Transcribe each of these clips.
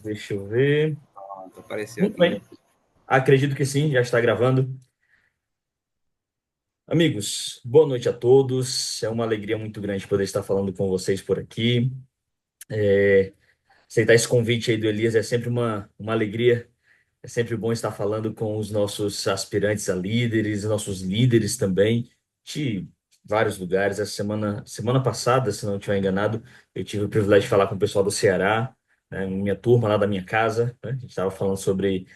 Deixa eu ver. Pronto, apareceu Muito aqui. bem. Acredito que sim, já está gravando. Amigos, boa noite a todos. É uma alegria muito grande poder estar falando com vocês por aqui. Aceitar esse convite aí do Elias é sempre uma alegria. É sempre bom estar falando com os nossos aspirantes a líderes, nossos líderes também, de vários lugares. Essa semana passada, se não estiver enganado, eu tive o privilégio de falar com o pessoal do Ceará, né, minha turma lá da minha casa, né? A gente estava falando sobre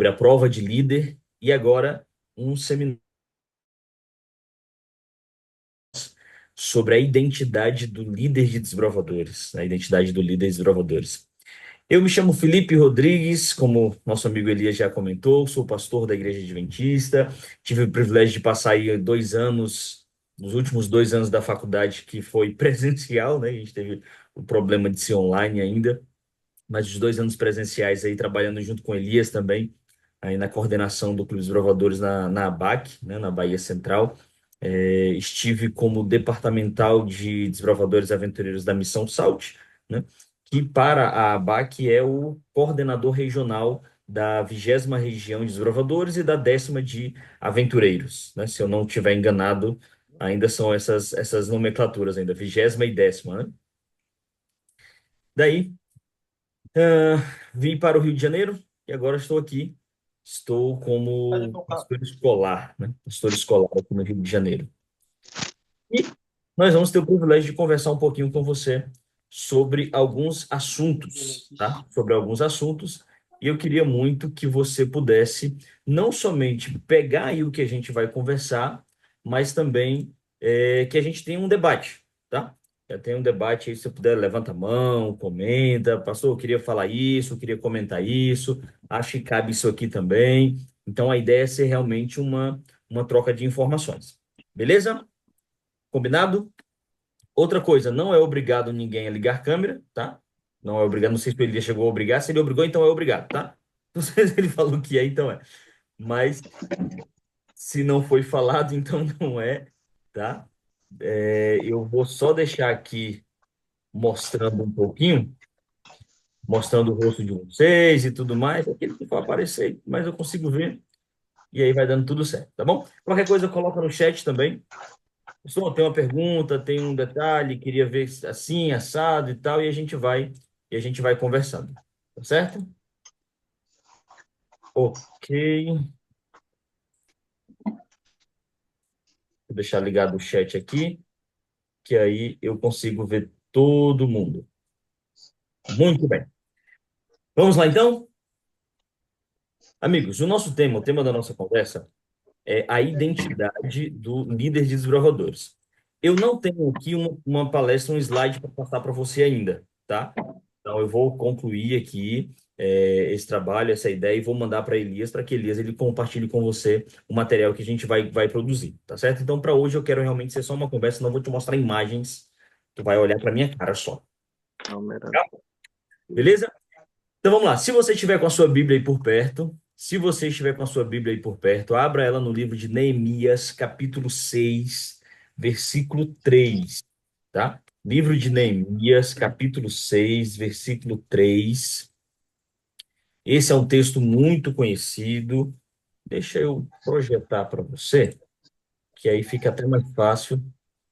a prova de líder e agora um seminário sobre a identidade do líder de desbravadores, né, a identidade do líder de desbravadores. Eu me chamo Felipe Rodrigues, como nosso amigo Elias já comentou, sou pastor da Igreja Adventista. Tive o privilégio de passar aí 2 anos, nos últimos 2 anos da faculdade, que foi presencial, né? A gente teve o problema de ser online ainda, mas os 2 anos presenciais aí, trabalhando junto com Elias também, aí na coordenação do Clube dos Bravadores na ABAC, né? Na Bahia Central. Estive como departamental de desbravadores aventureiros da Missão SALT, né? Que para a ABAC é o coordenador regional da 20ª região de desbravadores e da 10ª de aventureiros, né? Se eu não estiver enganado, ainda são essas nomenclaturas ainda, 20ª e 10ª, né? Daí, ah, vim para o Rio de Janeiro e agora estou aqui. Estou como pastor escolar, né? Pastor escolar aqui no Rio de Janeiro. E nós vamos ter o privilégio de conversar um pouquinho com você sobre alguns assuntos, tá? Sobre alguns assuntos. E eu queria muito que você pudesse não somente pegar aí o que a gente vai conversar, mas também que a gente tenha um debate, tá? Já tem um debate aí, se você puder, levanta a mão, comenta. Pastor, eu queria falar isso, eu queria comentar isso, acho que cabe isso aqui também. Então, a ideia é ser realmente uma troca de informações. Beleza? Combinado? Outra coisa, não é obrigado ninguém a ligar câmera, tá? Não é obrigado, não sei se ele chegou a obrigar. Se ele obrigou, então é obrigado, tá? Não sei se ele falou que é, então é. Mas se não foi falado, então não é, tá? Eu vou só deixar aqui mostrando um pouquinho, mostrando o rosto de vocês e tudo mais. Aquele que for aparecer, mas eu consigo ver. E aí vai dando tudo certo, tá bom? Qualquer coisa, coloca no chat também. Pessoal, tem uma pergunta, tem um detalhe, queria ver assim, assado e tal, e a gente vai conversando. Tá certo? Ok. Vou deixar ligado o chat aqui, que aí eu consigo ver todo mundo. Muito bem. Vamos lá então? Amigos, o tema da nossa conversa é a identidade do líder de desbravadores. Eu não tenho aqui uma palestra, um slide para passar para você ainda, tá? Então eu vou concluir aqui esse trabalho, essa ideia e vou mandar para Elias, para que Elias ele compartilhe com você o material que a gente vai produzir, tá certo? Então para hoje eu quero realmente ser só uma conversa, não vou te mostrar imagens, tu vai olhar para minha cara só, tá? Beleza? Então vamos lá. Se você estiver com a sua Bíblia aí por perto, se você estiver com a sua Bíblia aí por perto, abra ela no livro de Neemias, capítulo 6, versículo 3, tá? Livro de Neemias, capítulo 6, versículo 3. Esse é um texto muito conhecido. Deixa eu projetar para você, que aí fica até mais fácil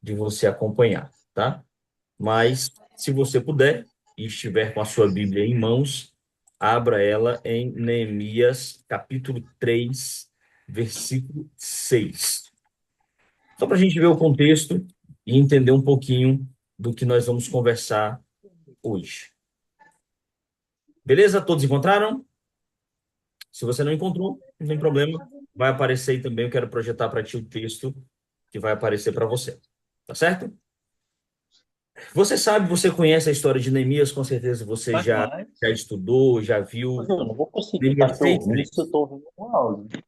de você acompanhar, tá? Mas, se você puder e estiver com a sua Bíblia em mãos, abra ela em Neemias, capítulo 3, versículo 6. Só para a gente ver o contexto e entender um pouquinho do que nós vamos conversar hoje. Beleza? Todos encontraram? Se você não encontrou, não tem problema. Vai aparecer aí também. Eu quero projetar para ti o texto que vai aparecer para você. Tá certo? Você sabe, você conhece a história de Neemias, com certeza você já estudou, já Mas viu. eu não vou conseguir estar Neemias te 6, ouvindo se eu 3. estou ouvindo um áudio.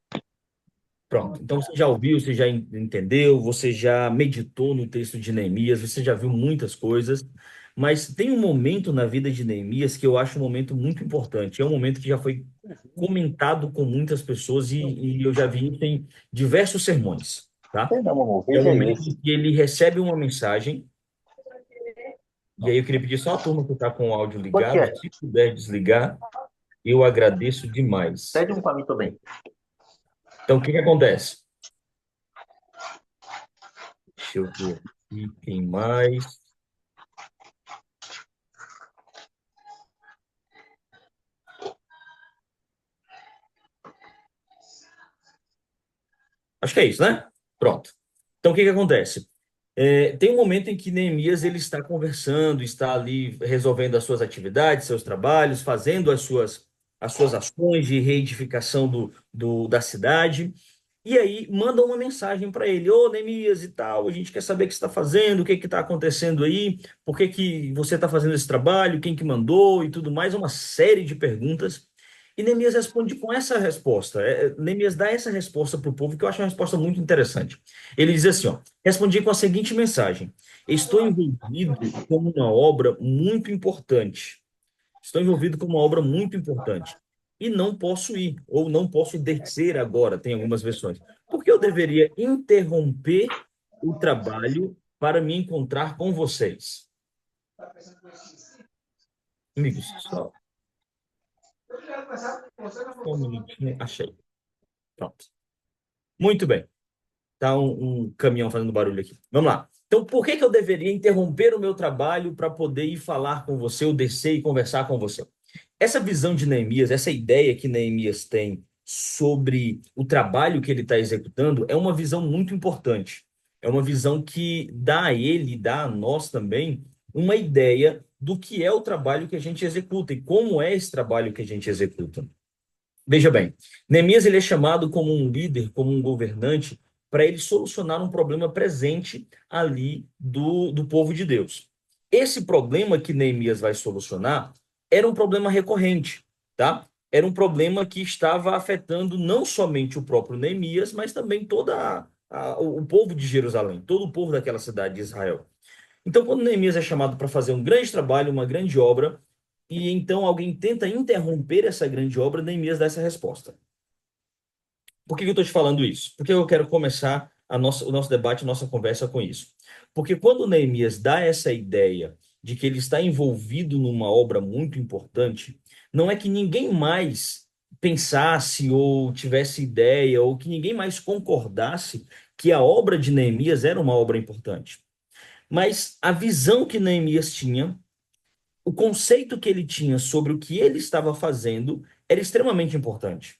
Pronto. Então você já ouviu, você já entendeu, você já meditou no texto de Neemias, você já viu muitas coisas. Mas tem um momento na vida de Neemias que eu acho um momento muito importante. É um momento que já foi comentado com muitas pessoas e eu já vi isso em diversos sermões, tá? Sei não, amor, É o veja momento esse. em que ele recebe uma mensagem E aí eu queria pedir só a turma que está com o áudio O que ligado, é? se puder desligar, eu agradeço demais. Pede um para mim também. Então, o que que acontece? Deixa eu ver aqui quem mais. Acho que é isso, né? Pronto. Então, o que que acontece? Tem um momento em que Neemias ele está conversando, está ali resolvendo as suas atividades, seus trabalhos, fazendo as suas ações de reedificação da cidade. E aí mandam uma mensagem para ele: Ô Neemias e tal, a gente quer saber o que você está fazendo, o que está acontecendo aí, por que que você está fazendo esse trabalho, quem que mandou e tudo mais, uma série de perguntas. E Neemias responde com essa resposta. Neemias dá essa resposta para o povo, que eu acho uma resposta muito interessante. Ele diz assim: ó, respondi com a seguinte mensagem: estou envolvido com uma obra muito importante. Estou envolvido com uma obra muito importante. E não posso ir, ou não posso descer agora, tem algumas versões. Porque eu deveria interromper o trabalho para me encontrar com vocês. Amigos, só um minutinho, achei. Pronto. Muito bem. Tá um caminhão fazendo barulho aqui. Vamos lá. Então, por que que eu deveria interromper o meu trabalho para poder ir falar com você, ou descer e conversar com você? Essa visão de Neemias, essa ideia que Neemias tem sobre o trabalho que ele está executando, é uma visão muito importante. É uma visão que dá a ele, dá a nós também, uma ideia do que é o trabalho que a gente executa e como é esse trabalho que a gente executa. Veja bem, Neemias ele é chamado como um líder, como um governante, para ele solucionar um problema presente ali do povo de Deus. Esse problema que Neemias vai solucionar era um problema recorrente, tá? Era um problema que estava afetando não somente o próprio Neemias, mas também o povo de Jerusalém, todo o povo daquela cidade de Israel. Então, quando Neemias é chamado para fazer um grande trabalho, uma grande obra, e então alguém tenta interromper essa grande obra, Neemias dá essa resposta. Por que que eu estou te falando isso? Porque eu quero começar o nosso debate, a nossa conversa com isso. Porque quando Neemias dá essa ideia de que ele está envolvido numa obra muito importante, não é que ninguém mais pensasse ou tivesse ideia, ou que ninguém mais concordasse que a obra de Neemias era uma obra importante. Mas a visão que Neemias tinha, o conceito que ele tinha sobre o que ele estava fazendo era extremamente importante.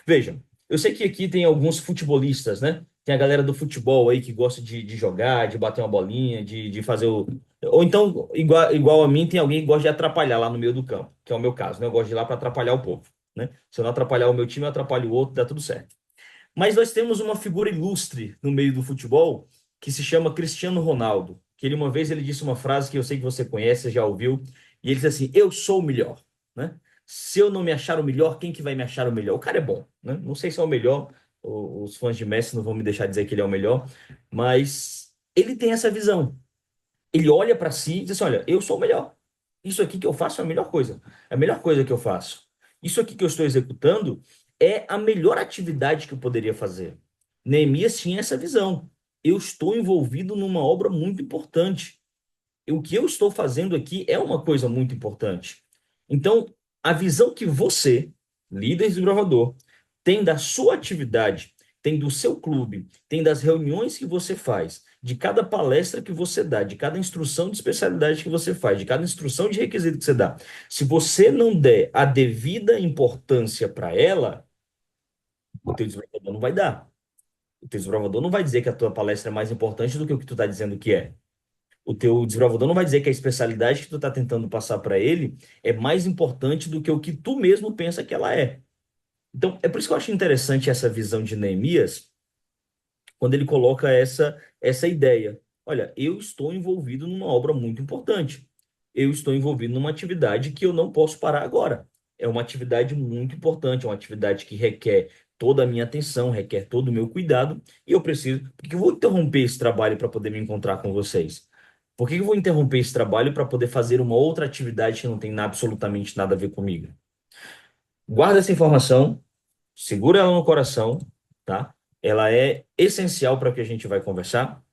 Vejam, eu sei que aqui tem alguns futebolistas, né? Tem a galera do futebol aí que gosta de jogar, de bater uma bolinha, de fazer o. Ou então, igual a mim, tem alguém que gosta de atrapalhar lá no meio do campo, que é o meu caso, né? Eu gosto de ir lá para atrapalhar o povo, né? Se eu não atrapalhar o meu time, eu atrapalho o outro, dá tudo certo. Mas nós temos uma figura ilustre no meio do futebol que se chama Cristiano Ronaldo, que ele uma vez ele disse uma frase que eu sei que você conhece, você já ouviu, e ele disse assim: "Eu sou o melhor", né? Se eu não me achar o melhor, quem que vai me achar o melhor? O cara é bom, né? Não sei se é o melhor, os fãs de Messi não vão me deixar dizer que ele é o melhor, mas ele tem essa visão. Ele olha para si e diz assim: "Olha, eu sou o melhor. Isso aqui que eu faço é a melhor coisa. É a melhor coisa que eu faço. Isso aqui que eu estou executando é a melhor atividade que eu poderia fazer." Neemias tinha essa visão. Eu estou envolvido numa obra muito importante. O que eu estou fazendo aqui é uma coisa muito importante. Então, a visão que você, líder desbravador, tem da sua atividade, tem do seu clube, tem das reuniões que você faz, de cada palestra que você dá, de cada instrução de especialidade que você faz, de cada instrução de requisito que você dá. Se você não der a devida importância para ela, o teu desbravador não vai dar. O teu desbravador não vai dizer que a tua palestra é mais importante do que o que tu está dizendo que é. O teu desbravador não vai dizer que a especialidade que tu está tentando passar para ele é mais importante do que o que tu mesmo pensa que ela é. Então, é por isso que eu acho interessante essa visão de Neemias, quando ele coloca essa ideia. Olha, eu estou envolvido numa obra muito importante. Eu estou envolvido numa atividade que eu não posso parar agora. É uma atividade muito importante, é uma atividade que requer toda a minha atenção, requer todo o meu cuidado, e eu preciso. Por que eu vou interromper esse trabalho para poder me encontrar com vocês? Por que eu vou interromper esse trabalho para poder fazer uma outra atividade que não tem absolutamente nada a ver comigo? Guarda essa informação, segura ela no coração, tá? Ela é essencial para o que a gente vai conversar,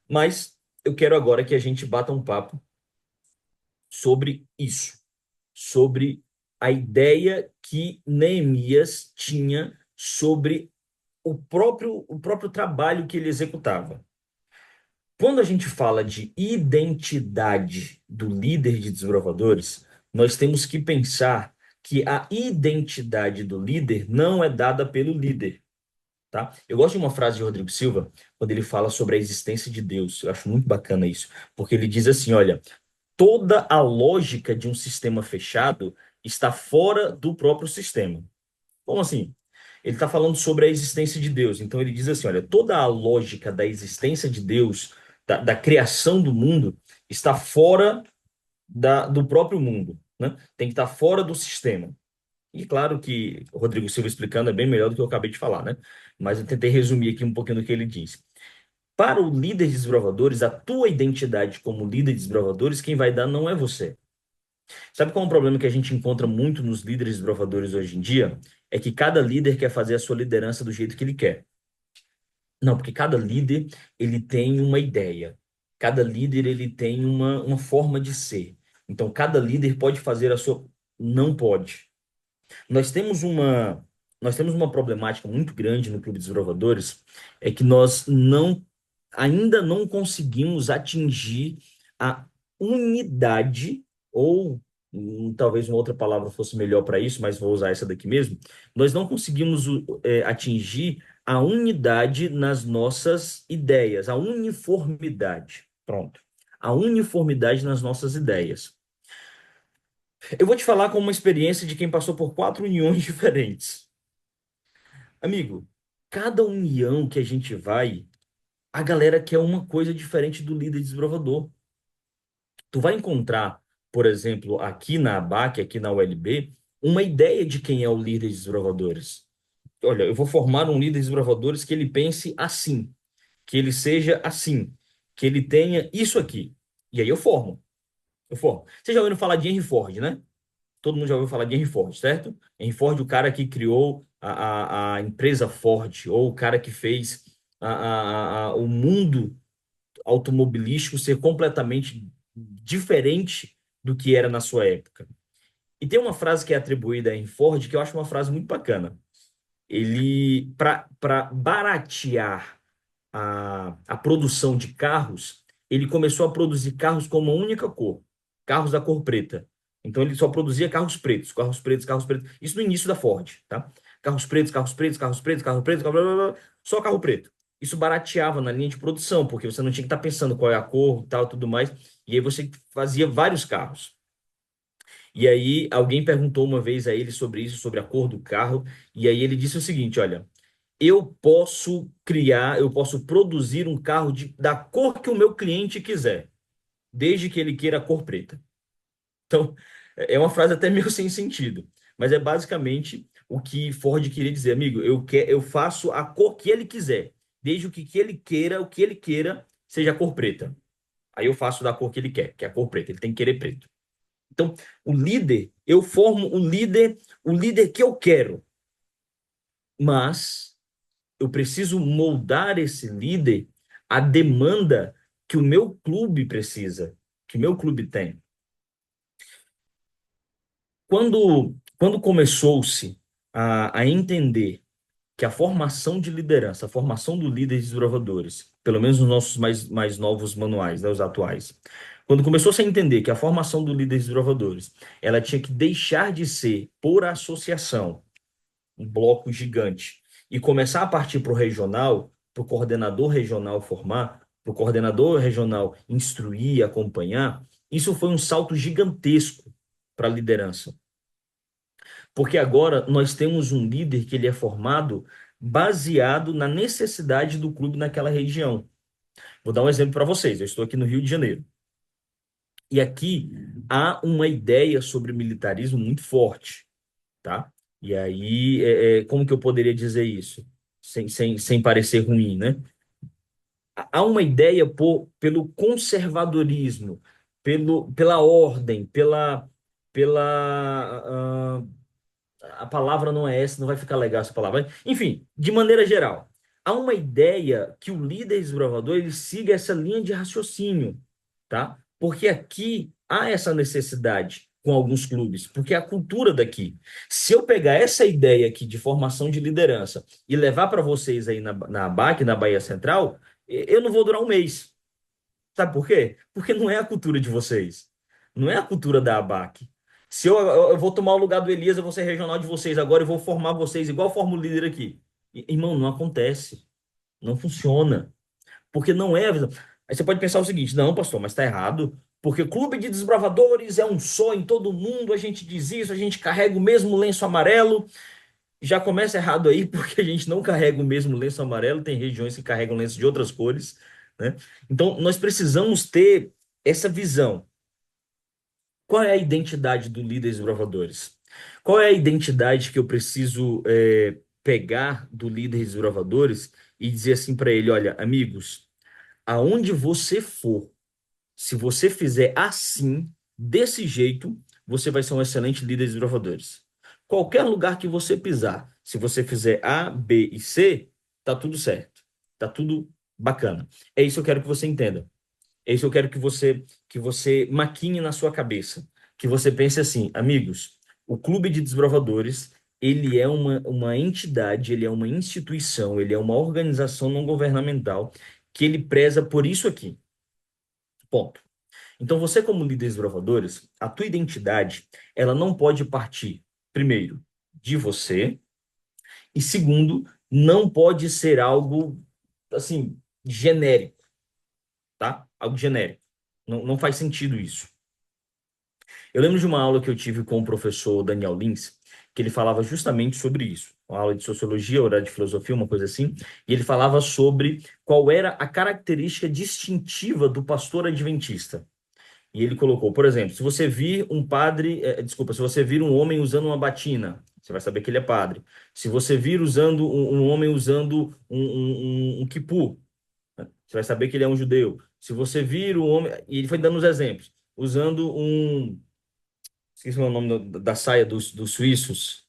mas eu quero agora que a gente bata um papo sobre isso, sobre a ideia que Neemias tinha sobre o próprio trabalho que ele executava. Quando a gente fala de identidade do líder de desbravadores, nós temos que pensar que a identidade do líder não é dada pelo líder, tá? Eu gosto de uma frase de Rodrigo Silva, quando ele fala sobre a existência de Deus. Eu acho muito bacana isso, porque ele diz assim, olha, toda a lógica de um sistema fechado está fora do próprio sistema. Como assim? Ele está falando sobre a existência de Deus. Então ele diz assim: olha, toda a lógica da existência de Deus, da criação do mundo, está fora do próprio mundo, né? Tem que estar fora do sistema. E claro que o Rodrigo Silva explicando é bem melhor do que eu acabei de falar, né? Mas eu tentei resumir aqui um pouquinho do que ele diz. Para o líder de desbravadores, a tua identidade como líder de desbravadores, quem vai dar não é você. Sabe qual é um problema que a gente encontra muito nos líderes desbravadores hoje em dia? É que cada líder quer fazer a sua liderança do jeito que ele quer. Não, porque cada líder ele tem uma ideia. Cada líder ele tem uma forma de ser. Então, cada líder pode fazer a sua. Não pode. Nós temos uma, nós temos uma problemática muito grande no Clube dos Desbravadores, é que nós ainda não conseguimos atingir a unidade, ou talvez uma outra palavra fosse melhor para isso, mas vou usar essa daqui mesmo. Nós não conseguimos atingir a unidade nas nossas ideias, a uniformidade. Pronto. A uniformidade nas nossas ideias. Eu vou te falar com uma experiência de quem passou por 4 uniões diferentes. Amigo, cada união que a gente vai, a galera quer uma coisa diferente do líder desbravador. Tu vai encontrar, por exemplo, aqui na ABAC, aqui na ULB, uma ideia de quem é o líder de desbravadores. Olha, eu vou formar um líder de desbravadores que ele pense assim, que ele seja assim, que ele tenha isso aqui. E aí eu formo. Eu formo. Você já ouviu falar de Henry Ford, né? Todo mundo já ouviu falar de Henry Ford, certo? Henry Ford, o cara que criou a empresa Ford, ou o cara que fez o mundo automobilístico ser completamente diferente do que era na sua época. E tem uma frase que é atribuída a Henry Ford que eu acho uma frase muito bacana. Ele, para baratear a produção de carros, ele começou a produzir carros com uma única cor, carros da cor preta. Então ele só produzia carros pretos, carros pretos, carros pretos. Isso no início da Ford, tá? Carros pretos, carros pretos, carros pretos, carros pretos, blá, blá, blá, só carro preto. Isso barateava na linha de produção, porque você não tinha que estar pensando qual é a cor, tal, tudo mais. E aí você fazia vários carros. E aí alguém perguntou uma vez a ele sobre isso, sobre a cor do carro, e aí ele disse o seguinte, olha, eu posso criar, eu posso produzir um carro da cor que o meu cliente quiser, desde que ele queira a cor preta. Então, é uma frase até meio sem sentido, mas é basicamente o que Ford queria dizer, amigo, eu faço a cor que ele quiser, desde que ele queira, o que ele queira, seja a cor preta. Aí eu faço da cor que ele quer, que é a cor preta, ele tem que querer preto. Então, o líder, eu formo o líder que eu quero, mas eu preciso moldar esse líder à demanda que o meu clube precisa, que o meu clube tem. Quando começou-se a entender que a formação de liderança, a formação do líder de desbravadores, pelo menos nos nossos mais novos manuais, né, os atuais, quando começou-se a entender que a formação do líder de desbravadores, ela tinha que deixar de ser por associação, um bloco gigante, e começar a partir para o regional, para o coordenador regional formar, para o coordenador regional instruir, acompanhar, isso foi um salto gigantesco para a liderança. Porque agora nós temos um líder que ele é formado baseado na necessidade do clube naquela região. Vou dar um exemplo para vocês. Eu estou aqui no Rio de Janeiro. E aqui há uma ideia sobre militarismo muito forte, tá? E aí, como que eu poderia dizer isso? Sem parecer ruim, né? Há uma ideia pelo conservadorismo, pela ordem, a palavra não é essa, não vai ficar legal essa palavra. Enfim, de maneira geral, há uma ideia que o líder desbravador ele siga essa linha de raciocínio, tá? Porque aqui há essa necessidade com alguns clubes, porque é a cultura daqui. Se eu pegar essa ideia aqui de formação de liderança e levar para vocês aí na BAC, na Bahia Central, eu não vou durar um mês. Sabe por quê? Porque não é a cultura de vocês. Não é a cultura da ABAC. Se eu vou tomar o lugar do Elias, eu vou ser regional de vocês agora e vou formar vocês igual eu formo o líder aqui. Irmão, não acontece. Não funciona. Porque não é a visão. Aí você pode pensar o seguinte: não, pastor, mas está errado. Porque clube de desbravadores é um só em todo mundo, a gente diz isso, a gente carrega o mesmo lenço amarelo. Já começa errado aí, porque a gente não carrega o mesmo lenço amarelo, tem regiões que carregam lenço de outras cores, né? Então, nós precisamos ter essa visão. Qual é a identidade do líder desbravadores? Qual é a identidade que eu preciso pegar do líder desbravadores e dizer assim para ele: olha, amigos, aonde você for, se você fizer assim, desse jeito, você vai ser um excelente líder de provadores. Qualquer lugar que você pisar, se você fizer A, B e C, tá tudo certo. Tá tudo bacana. É isso que eu quero que você entenda. É isso que eu quero que você maquine na sua cabeça. Que você pense assim, amigos, o Clube de Desbravadores, ele é uma entidade, ele é uma instituição, ele é uma organização não governamental que ele preza por isso aqui. Ponto. Então, você como líder de provadores, a tua identidade, ela não pode partir, primeiro, de você, e segundo, não pode ser algo, assim, genérico, tá? Algo genérico. Não faz sentido isso. Eu lembro de uma aula que eu tive com o professor Daniel Lins, que ele falava justamente sobre isso. Uma aula de sociologia, ou era de filosofia, uma coisa assim, e ele falava sobre qual era a característica distintiva do pastor adventista. E ele colocou, por exemplo, se você vir um padre, desculpa, se você vir um homem usando uma batina, você vai saber que ele é padre. Se você vir usando um homem usando um quipu, você vai saber que ele é um judeu. Se você vir um homem, e ele foi dando os exemplos, usando esqueci o nome da saia dos suíços.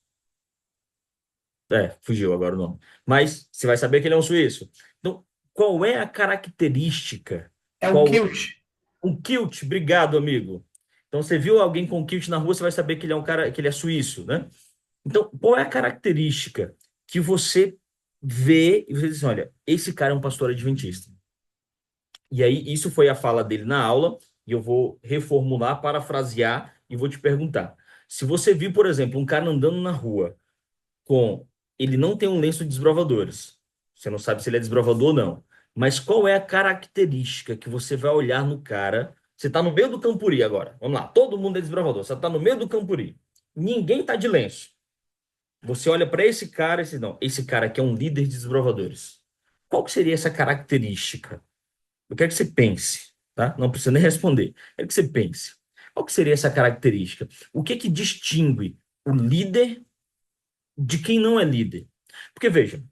Fugiu agora o nome. Mas você vai saber que ele é um suíço. Então, qual é a característica? É o Qual kilt. Um kilt, obrigado, amigo. Então, você viu alguém com kilt na rua, você vai saber que ele é um cara, que ele é suíço, né? Então, qual é a característica que você vê e você diz assim, olha, esse cara é um pastor adventista. E aí, isso foi a fala dele na aula, e eu vou reformular, parafrasear e vou te perguntar. Se você viu, por exemplo, um cara andando na rua com... Ele não tem um lenço de desbravadores. Você não sabe se ele é desbravador ou não. Mas qual é a característica que você vai olhar no cara? Você está no meio do Campuri agora. Vamos lá, todo mundo é desbravador. Você está no meio do Campuri. Ninguém está de lenço. Você olha para esse cara e diz, não, esse cara aqui é um líder de desbravadores. Qual que seria essa característica? Eu quero que você pense, tá? Não precisa nem responder. Eu quero que você pense. Qual que seria essa característica? O que que distingue o líder de quem não é líder? Porque veja,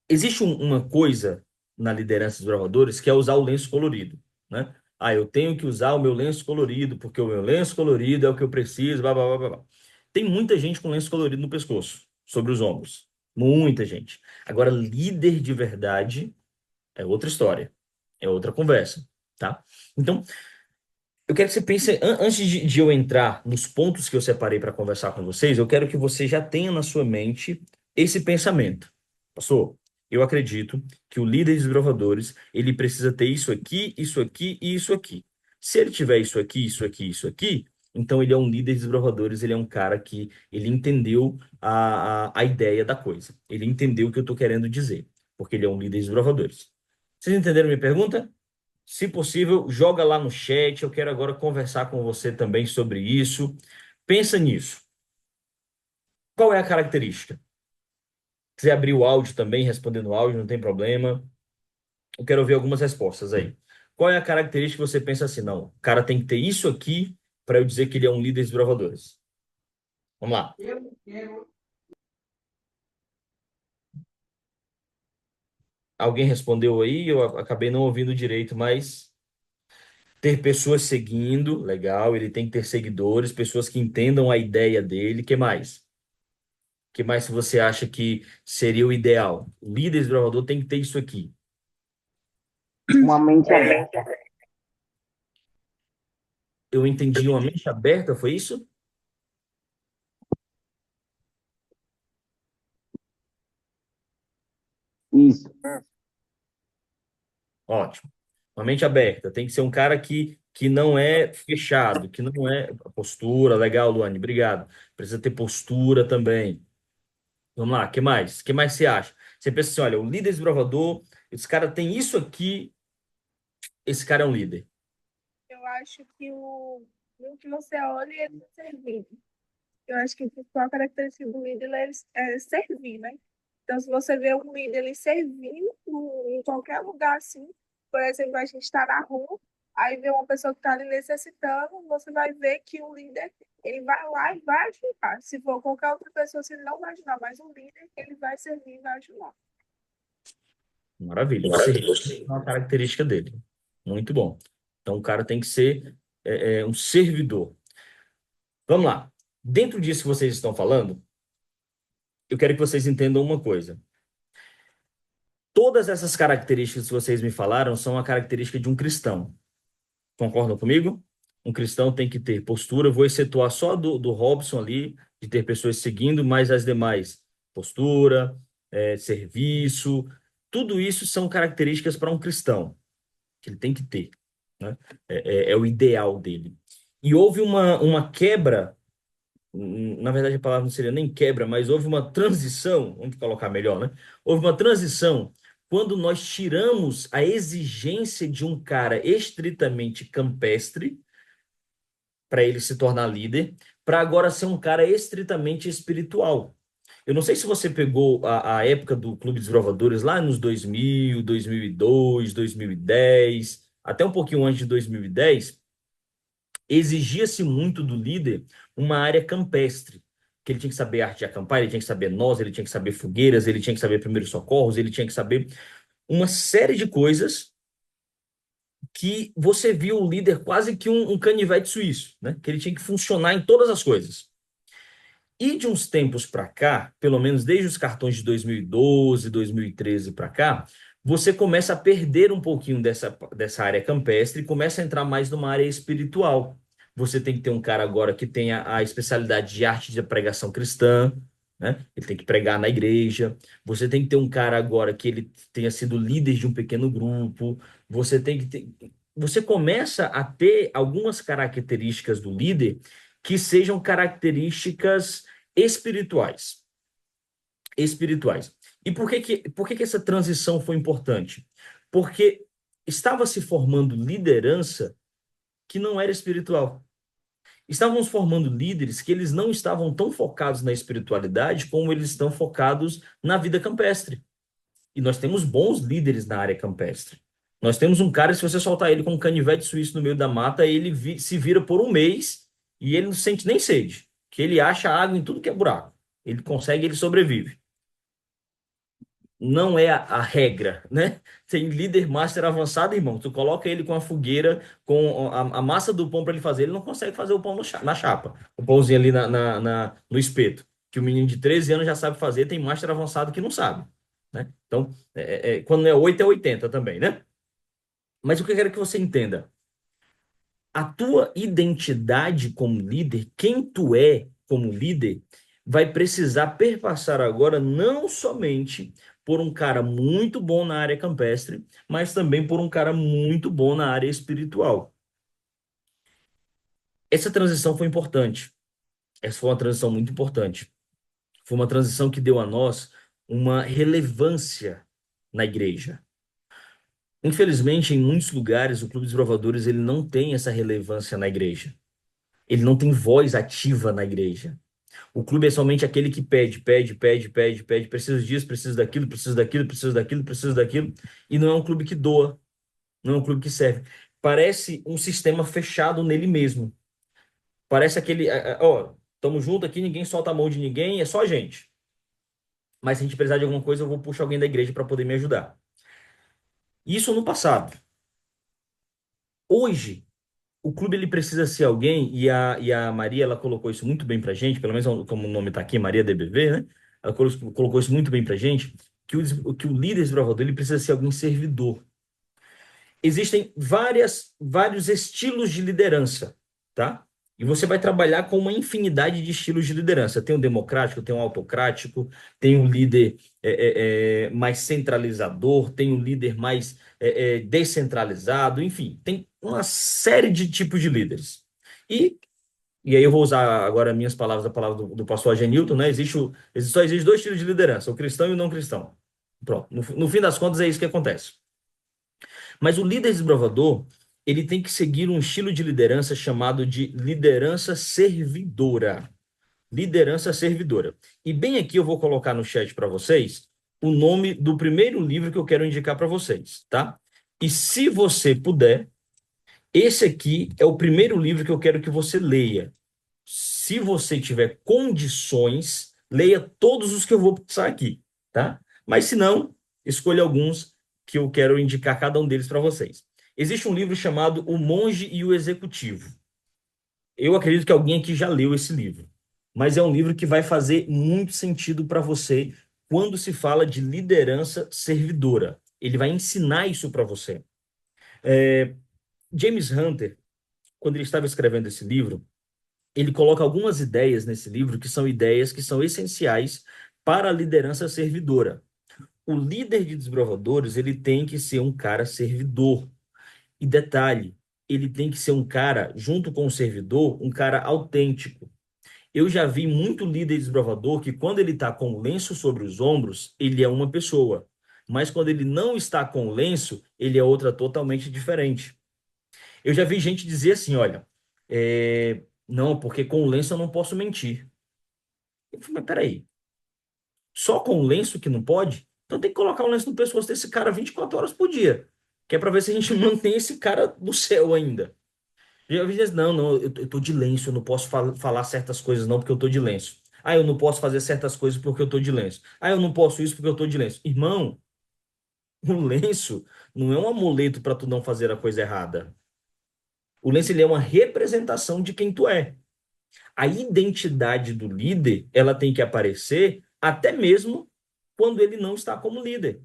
existe uma coisa na liderança dos bravadores que é usar o lenço colorido, né? Ah, eu tenho que usar o meu lenço colorido porque o meu lenço colorido é o que eu preciso, blá, blá, blá, blá, blá. Tem muita gente com lenço colorido no pescoço, sobre os ombros. Muita gente. Agora, líder de verdade é outra história, é outra conversa, tá? Então, eu quero que você pense, antes de eu entrar nos pontos que eu separei para conversar com vocês, eu quero que você já tenha na sua mente esse pensamento. Pastor, eu acredito que o líder dos provadores, ele precisa ter isso aqui e isso aqui. Se ele tiver isso aqui, isso aqui, isso aqui, então ele é um líder dos provadores, ele é um cara que ele entendeu a ideia da coisa. Ele entendeu o que eu estou querendo dizer, porque ele é um líder dos provadores. Vocês entenderam minha pergunta? Se possível, joga lá no chat. Eu quero agora conversar com você também sobre isso. Pensa nisso. Qual é a característica? Se quiser abrir o áudio também, respondendo o áudio, não tem problema. Eu quero ouvir algumas respostas aí. Qual é a característica que você pensa assim? Não, o cara tem que ter isso aqui para eu dizer que ele é um líder de provadores. Vamos lá. Alguém respondeu aí, eu acabei não ouvindo direito, mas ter pessoas seguindo, legal, ele tem que ter seguidores, pessoas que entendam a ideia dele. Que mais? Que mais você acha que seria o ideal? O líder desbravador tem que ter isso aqui. Uma mente aberta. eu entendi uma mente aberta, foi isso? Isso. Ótimo. Uma mente aberta. Tem que ser um cara que não é fechado, que não é postura. Legal, Luane, obrigado. Precisa ter postura também. Vamos lá, o que mais? O que mais você acha? Você pensa assim, olha, o líder desbravador, esse cara tem isso aqui, esse cara é um líder. Eu acho que o que você olha é servir. Eu acho que a principal característica do líder é servir, né? Então, se você vê um líder ele servindo em qualquer lugar assim, por exemplo, a gente está na rua, aí vê uma pessoa que está ali necessitando, você vai ver que o líder ele vai lá e vai ajudar. Se for qualquer outra pessoa, se ele não vai ajudar, mas o líder ele vai servir e vai ajudar. Maravilha. O serviço é uma característica dele. Muito bom. Então, o cara tem que ser um servidor. Vamos lá. Dentro disso que vocês estão falando, eu quero que vocês entendam uma coisa. Todas essas características que vocês me falaram são a característica de um cristão. Concordam comigo? Um cristão tem que ter postura. Eu vou excetuar só do Robson ali, de ter pessoas seguindo, mas as demais, postura, serviço, tudo isso são características para um cristão, que ele tem que ter, né? É o ideal dele. E houve uma quebra, na verdade a palavra não seria nem quebra, mas houve uma transição, vamos colocar melhor, né? Houve uma transição quando nós tiramos a exigência de um cara estritamente campestre para ele se tornar líder, para agora ser um cara estritamente espiritual. Eu não sei se você pegou a época do Clube dos Brovadores lá nos 2000, 2002, 2010, até um pouquinho antes de 2010, exigia-se muito do líder uma área campestre, que ele tinha que saber arte de acampar, ele tinha que saber nós, ele tinha que saber fogueiras, ele tinha que saber primeiros socorros, ele tinha que saber uma série de coisas que você viu o líder quase que um canivete suíço, né? Que ele tinha que funcionar em todas as coisas. E de uns tempos para cá, pelo menos desde os cartões de 2012, 2013 para cá, você começa a perder um pouquinho dessa área campestre e começa a entrar mais numa área espiritual. Você tem que ter um cara agora que tenha a especialidade de arte de pregação cristã, né? Ele tem que pregar na igreja. Você tem que ter um cara agora que ele tenha sido líder de um pequeno grupo. Você tem que ter... Você começa a ter algumas características do líder que sejam características espirituais. Espirituais. E por que que essa transição foi importante? Porque estava se formando liderança que não era espiritual. Estávamos formando líderes que eles não estavam tão focados na espiritualidade como eles estão focados na vida campestre. E nós temos bons líderes na área campestre. Nós temos um cara, se você soltar ele com um canivete suíço no meio da mata, ele se vira por um mês e ele não sente nem sede, que ele acha água em tudo que é buraco. Ele consegue, ele sobrevive. Não é a regra, né? Tem líder master avançado, irmão. Tu coloca ele com a fogueira, com a massa do pão para ele fazer, ele não consegue fazer o pão na chapa. O pãozinho ali no espeto. Que o menino de 13 anos já sabe fazer, tem master avançado que não sabe, né? Então, quando não é 8 é 80 também, né? Mas o que eu quero que você entenda, a tua identidade como líder, quem tu é como líder, vai precisar perpassar agora não somente por um cara muito bom na área campestre, mas também por um cara muito bom na área espiritual. Essa transição foi importante. Essa foi uma transição muito importante. Foi uma transição que deu a nós uma relevância na igreja. Infelizmente, em muitos lugares, o Clube dos Provadores ele não tem essa relevância na igreja. Ele não tem voz ativa na igreja. O clube é somente aquele que pede, pede, pede, pede, pede, preciso disso, preciso daquilo, preciso daquilo, preciso daquilo, preciso daquilo, e não é um clube que doa, não é um clube que serve. Parece um sistema fechado nele mesmo. Parece aquele, ó, estamos juntos aqui, ninguém solta a mão de ninguém, é só a gente. Mas se a gente precisar de alguma coisa, eu vou puxar alguém da igreja para poder me ajudar. Isso no passado. Hoje, o clube ele precisa ser alguém, e a Maria ela colocou isso muito bem pra gente, pelo menos como o nome tá aqui, Maria DBV, né? Ela colocou isso muito bem pra gente, que o líder desbravador ele precisa ser alguém servidor. Existem vários estilos de liderança. tá? E você vai trabalhar com uma infinidade de estilos de liderança. Tem o democrático, tem o autocrático, tem o líder mais centralizador, tem o líder mais descentralizado, enfim, tem uma série de tipos de líderes. E, e aí eu vou usar agora minhas palavras, a palavra do pastor Agenilton, né? Só existe dois estilos de liderança, o cristão e o não cristão. Pronto, no fim das contas é isso que acontece. Mas o líder desbravador, ele tem que seguir um estilo de liderança chamado de liderança servidora. Liderança servidora. E bem aqui eu vou colocar no chat para vocês o nome do primeiro livro que eu quero indicar para vocês, tá? E se você puder, esse aqui é o primeiro livro que eu quero que você leia. Se você tiver condições, leia todos os que eu vou passar aqui, tá? Mas se não, escolha alguns que eu quero indicar cada um deles para vocês. Existe um livro chamado O Monge e o Executivo. Eu acredito que alguém aqui já leu esse livro, mas é um livro que vai fazer muito sentido para você quando se fala de liderança servidora. Ele vai ensinar isso para você. James Hunter, quando ele estava escrevendo esse livro, ele coloca algumas ideias nesse livro que são ideias que são essenciais para a liderança servidora. O líder de desbravadores, ele tem que ser um cara servidor. E detalhe, ele tem que ser um cara, junto com o servidor, um cara autêntico. Eu já vi muito líder desbravador que quando ele está com o lenço sobre os ombros, ele é uma pessoa. Mas quando ele não está com o lenço, ele é outra totalmente diferente. Eu já vi gente dizer assim, olha, não, porque com o lenço eu não posso mentir. Eu falei, mas peraí, só com o lenço que não pode? Então tem que colocar um lenço no pescoço desse cara 24 horas por dia, que é para ver se a gente mantém esse cara no céu ainda. Já vi dizer, não, eu tô de lenço, eu não posso falar certas coisas não porque eu tô de lenço. Ah, eu não posso fazer certas coisas porque eu tô de lenço. Ah, eu não posso isso porque eu tô de lenço. Irmão, o lenço não é um amuleto para tu não fazer a coisa errada. O lenço ele é uma representação de quem tu é. A identidade do líder, ela tem que aparecer até mesmo quando ele não está como líder.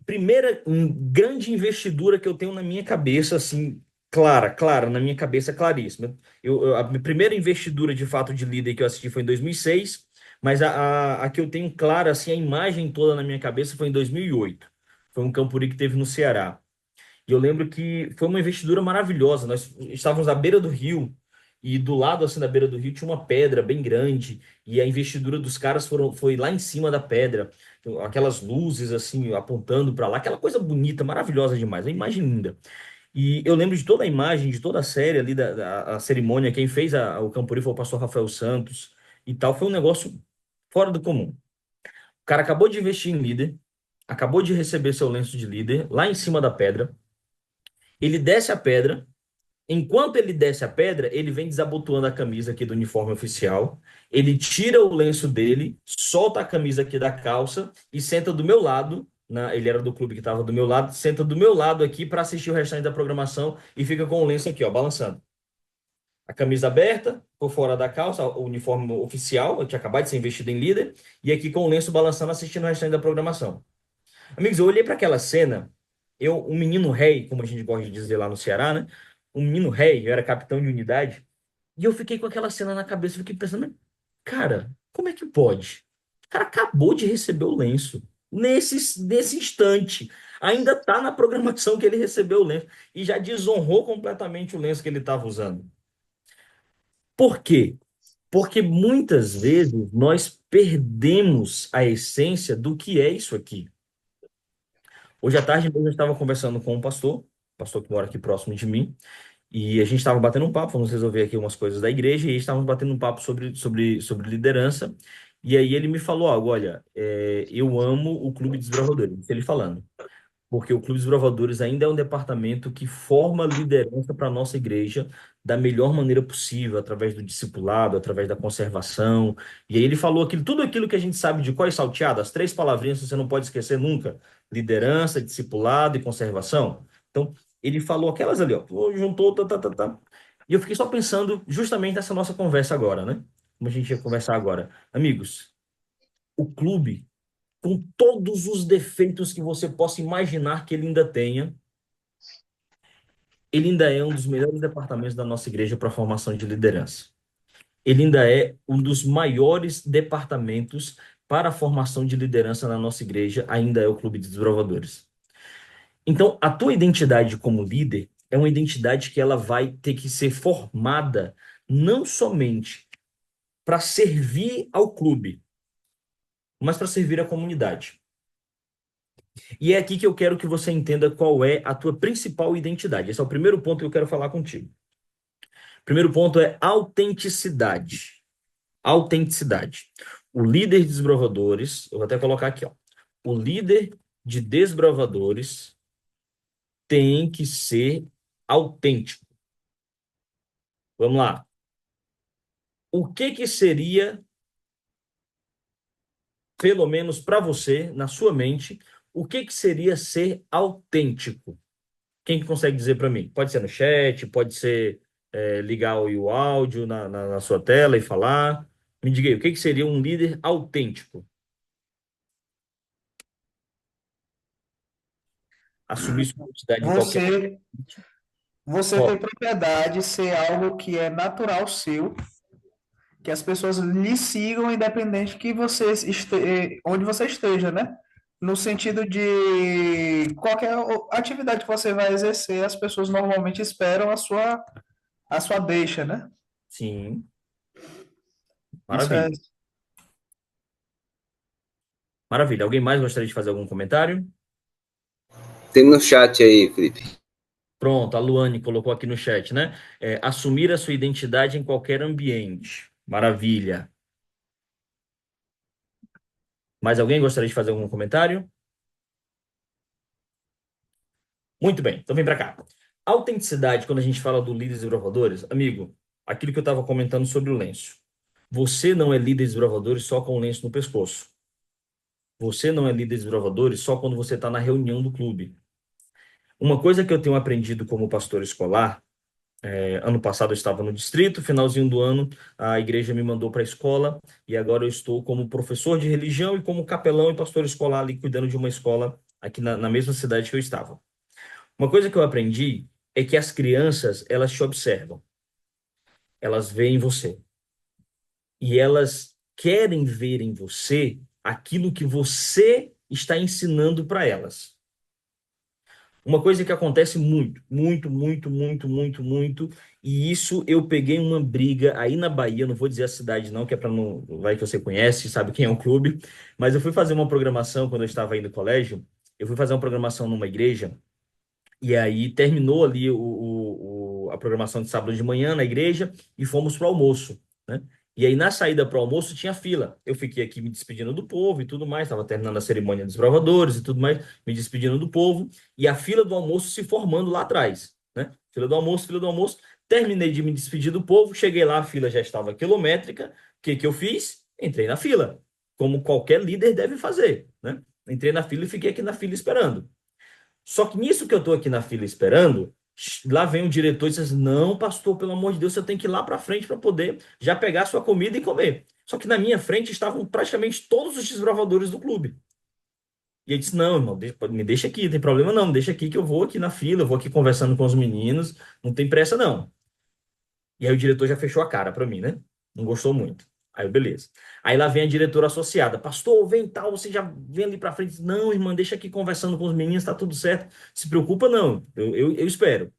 Primeira grande investidura que eu tenho na minha cabeça, assim, clara, na minha cabeça, claríssima. A minha primeira investidura de fato de líder que eu assisti foi em 2006, mas a que eu tenho clara, assim, a imagem toda na minha cabeça foi em 2008. Foi um Campuri que teve no Ceará. E eu lembro que foi uma investidura maravilhosa. Nós estávamos à beira do rio e do lado assim da beira do rio tinha uma pedra bem grande e a investidura dos caras foi lá em cima da pedra, aquelas luzes assim apontando para lá, aquela coisa bonita, maravilhosa demais, uma imagem linda. E eu lembro de toda a imagem, de toda a série ali a cerimônia, quem fez o Campuri foi o pastor Rafael Santos e tal, foi um negócio fora do comum. O cara acabou de investir em líder, acabou de receber seu lenço de líder lá em cima da pedra. Ele desce a pedra. Enquanto ele desce a pedra, ele vem desabotoando a camisa aqui do uniforme oficial. Ele tira o lenço dele, solta a camisa aqui da calça e senta do meu lado. Ele era do clube que estava do meu lado, senta do meu lado aqui para assistir o restante da programação e fica com o lenço aqui, ó, balançando. A camisa aberta, por fora da calça, o uniforme oficial, que acabou de ser investido em líder, e aqui com o lenço balançando, assistindo o restante da programação. Amigos, eu olhei para aquela cena, um menino rei, como a gente gosta de dizer lá no Ceará, né? Um menino rei, eu era capitão de unidade, e eu fiquei com aquela cena na cabeça, fiquei pensando, cara, como é que pode? O cara acabou de receber o lenço, nesse instante, ainda tá na programação que ele recebeu o lenço, e já desonrou completamente o lenço que ele estava usando. Por quê? Porque muitas vezes nós perdemos a essência do que é isso aqui. Hoje à tarde mesmo eu estava conversando com um pastor que mora aqui próximo de mim, e a gente estava batendo um papo, vamos resolver aqui umas coisas da igreja, e estávamos batendo um papo sobre liderança, e aí ele me falou algo, olha, eu amo o Clube dos Bravadores, ele falando, porque o Clube dos Bravadores ainda é um departamento que forma liderança para a nossa igreja da melhor maneira possível, através do discipulado, através da conservação. E aí ele falou tudo aquilo que a gente sabe de qual é salteado, as três palavrinhas que você não pode esquecer nunca: liderança, discipulado e conservação. Então, ele falou aquelas ali, ó, juntou, tá. E eu fiquei só pensando justamente nessa nossa conversa agora, né? Como a gente ia conversar agora. Amigos, o clube com todos os defeitos que você possa imaginar que ele ainda tenha, ele ainda é um dos melhores departamentos da nossa igreja para a formação de liderança. Ele ainda é um dos maiores departamentos para a formação de liderança na nossa igreja, ainda é o Clube de Desbravadores. Então, a tua identidade como líder é uma identidade que ela vai ter que ser formada não somente para servir ao clube, mas para servir à comunidade. E é aqui que eu quero que você entenda qual é a tua principal identidade. Esse é o primeiro ponto que eu quero falar contigo. O primeiro ponto é autenticidade. Autenticidade. O líder de desbravadores, eu vou até colocar aqui, ó. O líder de desbravadores tem que ser autêntico. Vamos lá. O que que seria, pelo menos para você, na sua mente, o que que seria ser autêntico? Quem que consegue dizer para mim? Pode ser no chat, pode ser ligar o áudio na sua tela e falar. Me diga aí, o que que seria um líder autêntico? Assumir sua identidade em qualquer. Você, você Ó, tem propriedade de ser algo que é natural seu, que as pessoas lhe sigam independente que onde você esteja, né? No sentido de qualquer atividade que você vai exercer, as pessoas normalmente esperam a sua deixa, né? sim, Isso é. maravilha. Maravilha. Alguém mais gostaria de fazer algum comentário? Tem no chat aí, Felipe. Pronto, a Luane colocou aqui no chat, né? Assumir a sua identidade em qualquer ambiente. Maravilha. Mais alguém gostaria de fazer algum comentário? Muito bem, então vem para cá. Autenticidade, quando a gente fala do líderes e desbravadores, amigo, aquilo que eu estava comentando sobre o lenço. Você não é líder de desbravadores só com o lenço no pescoço. Você não é líder de desbravadores só quando você está na reunião do clube. Uma coisa que eu tenho aprendido como pastor escolar, ano passado eu estava no distrito, finalzinho do ano a igreja me mandou para a escola e agora eu estou como professor de religião e como capelão e pastor escolar ali cuidando de uma escola aqui na mesma cidade que eu estava. Uma coisa que eu aprendi é que as crianças, elas te observam, elas veem você e elas querem ver em você aquilo que você está ensinando para elas. Uma coisa que acontece muito, muito, muito, muito, muito, muito, e isso eu peguei uma briga aí na Bahia, não vou dizer a cidade não, que é para não, vai que você conhece, sabe quem é o clube, mas eu fui fazer uma programação quando eu estava aí no colégio, eu fui fazer uma programação numa igreja, e aí terminou ali a programação de sábado de manhã na igreja e fomos para o almoço, né? E aí na saída para o almoço tinha fila. Eu fiquei aqui me despedindo do povo e tudo mais, estava terminando a cerimônia dos bravadores e tudo mais, me despedindo do povo e a fila do almoço se formando lá atrás, né? Fila do almoço, fila do almoço. Terminei de me despedir do povo, cheguei lá, a fila já estava quilométrica. O que que eu fiz? Entrei na fila, como qualquer líder deve fazer, né? Entrei na fila e fiquei aqui na fila esperando. Só que nisso que eu tô aqui na fila esperando, lá vem o diretor e diz assim, não, pastor, pelo amor de Deus, você tem que ir lá para frente para poder já pegar a sua comida e comer. Só que na minha frente estavam praticamente todos os desbravadores do clube. E ele disse, não, irmão, me deixa aqui, não tem problema não, me deixa aqui que eu vou aqui na fila, eu vou aqui conversando com os meninos, não tem pressa não. E aí o diretor já fechou a cara para mim, né? Não gostou muito. Aí, beleza. Aí lá vem a diretora associada. Pastor, vem tal, você já vem ali para frente. Não, irmã, deixa aqui conversando com os meninos, tá tudo certo. Se preocupa, não. Eu espero.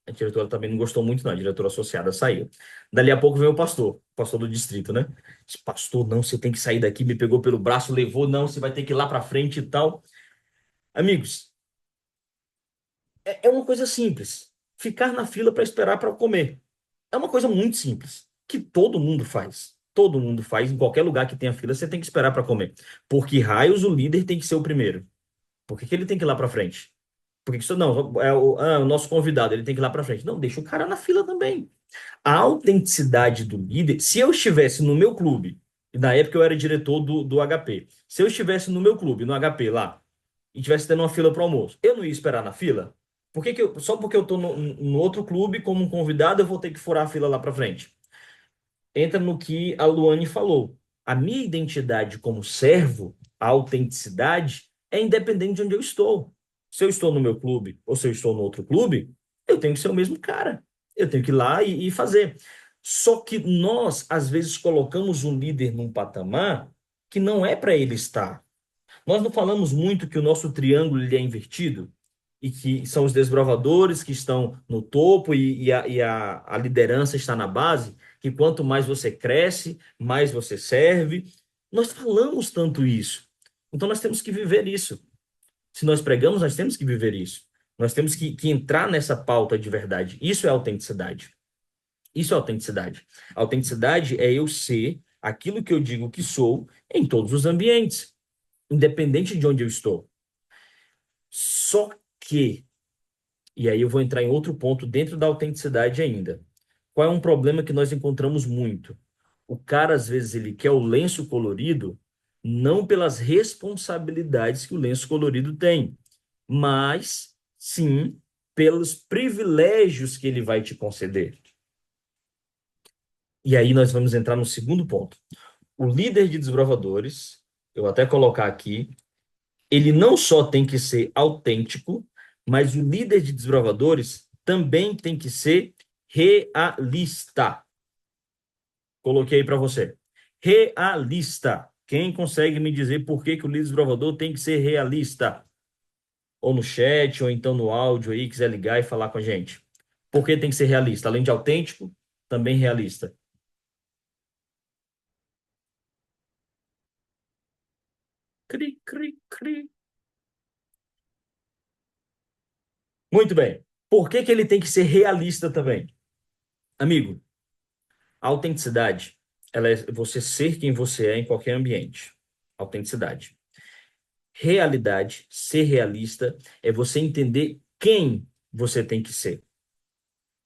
A diretora também não gostou muito, não. A diretora associada saiu. Dali a pouco vem o pastor do distrito, né? Disse, pastor, não, você tem que sair daqui. Me pegou pelo braço, levou, não, você vai ter que ir lá para frente e tal. Amigos, é uma coisa simples. Ficar na fila para esperar para comer. É uma coisa muito simples, que todo mundo faz. Todo mundo faz, em qualquer lugar que tenha fila, você tem que esperar para comer. Por que raios o líder tem que ser o primeiro? Por que que ele tem que ir lá para frente? Por que que isso não? O nosso convidado, ele tem que ir lá para frente. Não, deixa o cara na fila também. A autenticidade do líder, se eu estivesse no meu clube, e na época eu era diretor do HP, se eu estivesse no meu clube, no HP lá, e tivesse tendo uma fila para almoço, eu não ia esperar na fila? Por que que só porque eu tô no outro clube como um convidado, eu vou ter que furar a fila lá para frente? Entra no que a Luane falou. A minha identidade como servo, a autenticidade, é independente de onde eu estou. Se eu estou no meu clube ou se eu estou no outro clube, eu tenho que ser o mesmo cara. Eu tenho que ir lá e fazer. Só que nós, às vezes, colocamos um líder num patamar que não é para ele estar. Nós não falamos muito que o nosso triângulo ele é invertido e que são os desbravadores que estão no topo e a liderança está na base, que quanto mais você cresce, mais você serve. Nós falamos tanto isso. Então nós temos que viver isso. Se nós pregamos, nós temos que viver isso. Nós temos que entrar nessa pauta de verdade. Isso é autenticidade. Isso é autenticidade. Autenticidade é eu ser aquilo que eu digo que sou em todos os ambientes, independente de onde eu estou. Só que, e aí eu vou entrar em outro ponto dentro da autenticidade ainda. Qual é um problema que nós encontramos muito? O cara, às vezes, ele quer o lenço colorido não pelas responsabilidades que o lenço colorido tem, mas sim pelos privilégios que ele vai te conceder. E aí nós vamos entrar no segundo ponto. O líder de desbravadores, eu vou até colocar aqui, ele não só tem que ser autêntico, mas o líder de desbravadores também tem que ser realista. Coloquei para você. Realista. Quem consegue me dizer por que o líder desbravador tem que ser realista? Ou no chat, ou então no áudio aí, quiser ligar e falar com a gente. Por que tem que ser realista? Além de autêntico, também realista. Cri, cri, cri. Muito bem. Por que ele tem que ser realista também? Amigo, a autenticidade, ela é você ser quem você é em qualquer ambiente. Autenticidade. Realidade, ser realista, é você entender quem você tem que ser.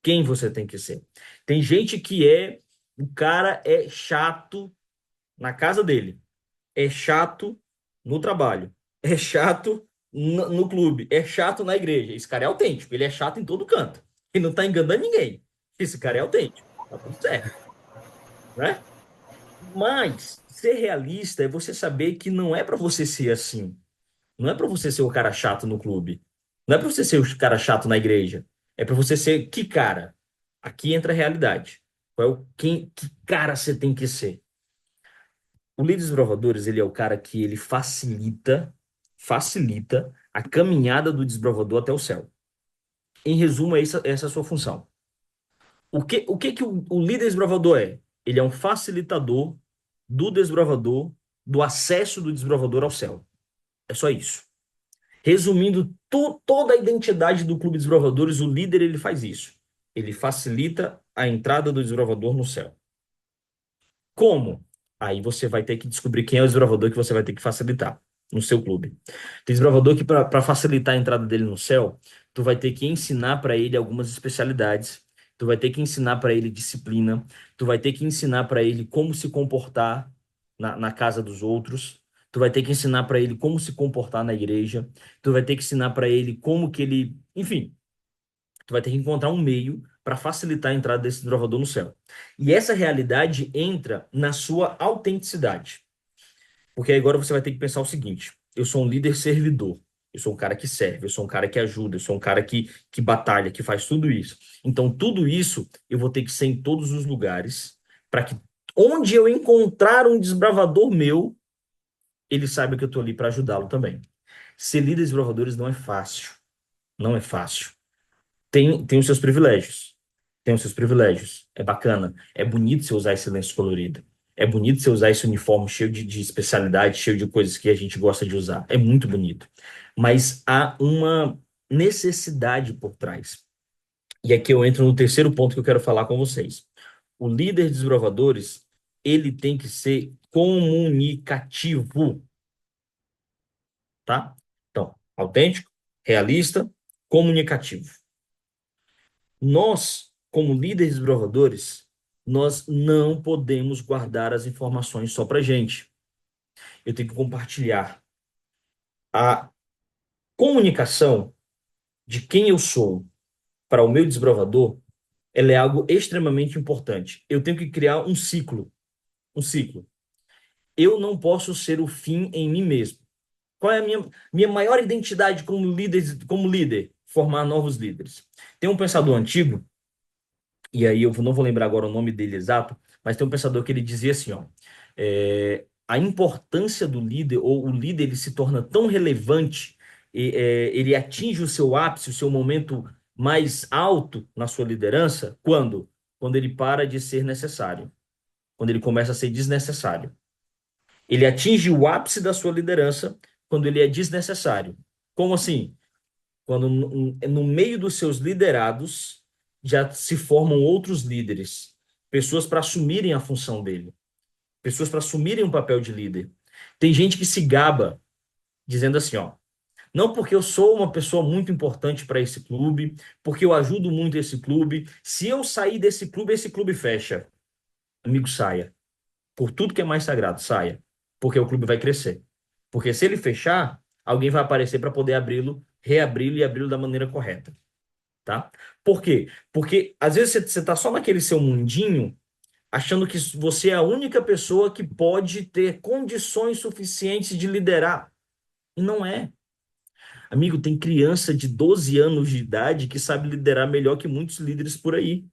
Quem você tem que ser. Tem gente que o cara é chato na casa dele, é chato no trabalho, é chato no clube, é chato na igreja. Esse cara é autêntico, ele é chato em todo canto. Ele não tá enganando ninguém. Esse cara é autêntico. Tá tudo certo, né? Mas ser realista é você saber que não é para você ser assim. Não é para você ser o cara chato no clube. Não é para você ser o cara chato na igreja. É para você ser que cara? Aqui entra a realidade. Qual é que cara você tem que ser? O líder dos desbravadores, ele é o cara que ele facilita a caminhada do desbravador até o céu. Em resumo, essa é a sua função. O líder desbravador é? Ele é um facilitador do desbravador, do acesso do desbravador ao céu. É só isso. Resumindo toda a identidade do Clube dos Desbravadores, o líder ele faz isso. Ele facilita a entrada do desbravador no céu. Como? Aí você vai ter que descobrir quem é o desbravador que você vai ter que facilitar no seu clube. Tem desbravador que para facilitar a entrada dele no céu, tu vai ter que ensinar para ele algumas especialidades, tu vai ter que ensinar para ele disciplina, tu vai ter que ensinar para ele como se comportar na casa dos outros, tu vai ter que ensinar para ele como se comportar na igreja, tu vai ter que ensinar para ele como que ele, enfim, tu vai ter que encontrar um meio para facilitar a entrada desse desbravador no céu. E essa realidade entra na sua autenticidade. Porque agora você vai ter que pensar o seguinte: eu sou um líder servidor, eu sou um cara que serve, eu sou um cara que ajuda, eu sou um cara que batalha, que faz tudo isso. Então, tudo isso eu vou ter que ser em todos os lugares, para que onde eu encontrar um desbravador meu, ele saiba que eu estou ali para ajudá-lo também. Ser líder de desbravadores não é fácil. Não é fácil. Tem os seus privilégios. Tem os seus privilégios. É bacana. É bonito você usar esse lenço colorido. É bonito você usar esse uniforme cheio de especialidade, cheio de coisas que a gente gosta de usar. É muito bonito. Mas há uma necessidade por trás. E aqui eu entro no terceiro ponto que eu quero falar com vocês. O líder de desbravadores, ele tem que ser comunicativo, tá? Então, autêntico, realista, comunicativo. Nós, como líderes desbravadores, nós não podemos guardar as informações só para gente. Eu tenho que compartilhar. A comunicação de quem eu sou para o meu desbravador, ela é algo extremamente importante. Eu tenho que criar um ciclo. Um ciclo. Eu não posso ser o fim em mim mesmo. Qual é a minha maior identidade como líder? Como líder? formar novos líderes. Tem um pensador antigo, e aí eu não vou lembrar agora o nome dele exato, mas tem um pensador que ele dizia assim, ó, a importância do líder, ou o líder, ele se torna tão relevante, ele atinge o seu ápice, o seu momento mais alto na sua liderança, quando? Quando ele para de ser necessário, quando ele começa a ser desnecessário. Ele atinge o ápice da sua liderança quando ele é desnecessário. Como assim? Quando no meio dos seus liderados já se formam outros líderes, pessoas para assumirem a função dele, pessoas para assumirem um papel de líder. Tem gente que se gaba dizendo assim, ó, não porque eu sou uma pessoa muito importante para esse clube, porque eu ajudo muito esse clube, se eu sair desse clube, esse clube fecha. Amigo, saia. Por tudo que é mais sagrado, saia. Porque o clube vai crescer. Porque se ele fechar, alguém vai aparecer para poder abri-lo, reabri-lo e abri-lo da maneira correta. Tá? Por quê? Porque às vezes você está só naquele seu mundinho, achando que você é a única pessoa que pode ter condições suficientes de liderar. E não é. Amigo, tem criança de 12 anos de idade que sabe liderar melhor que muitos líderes por aí,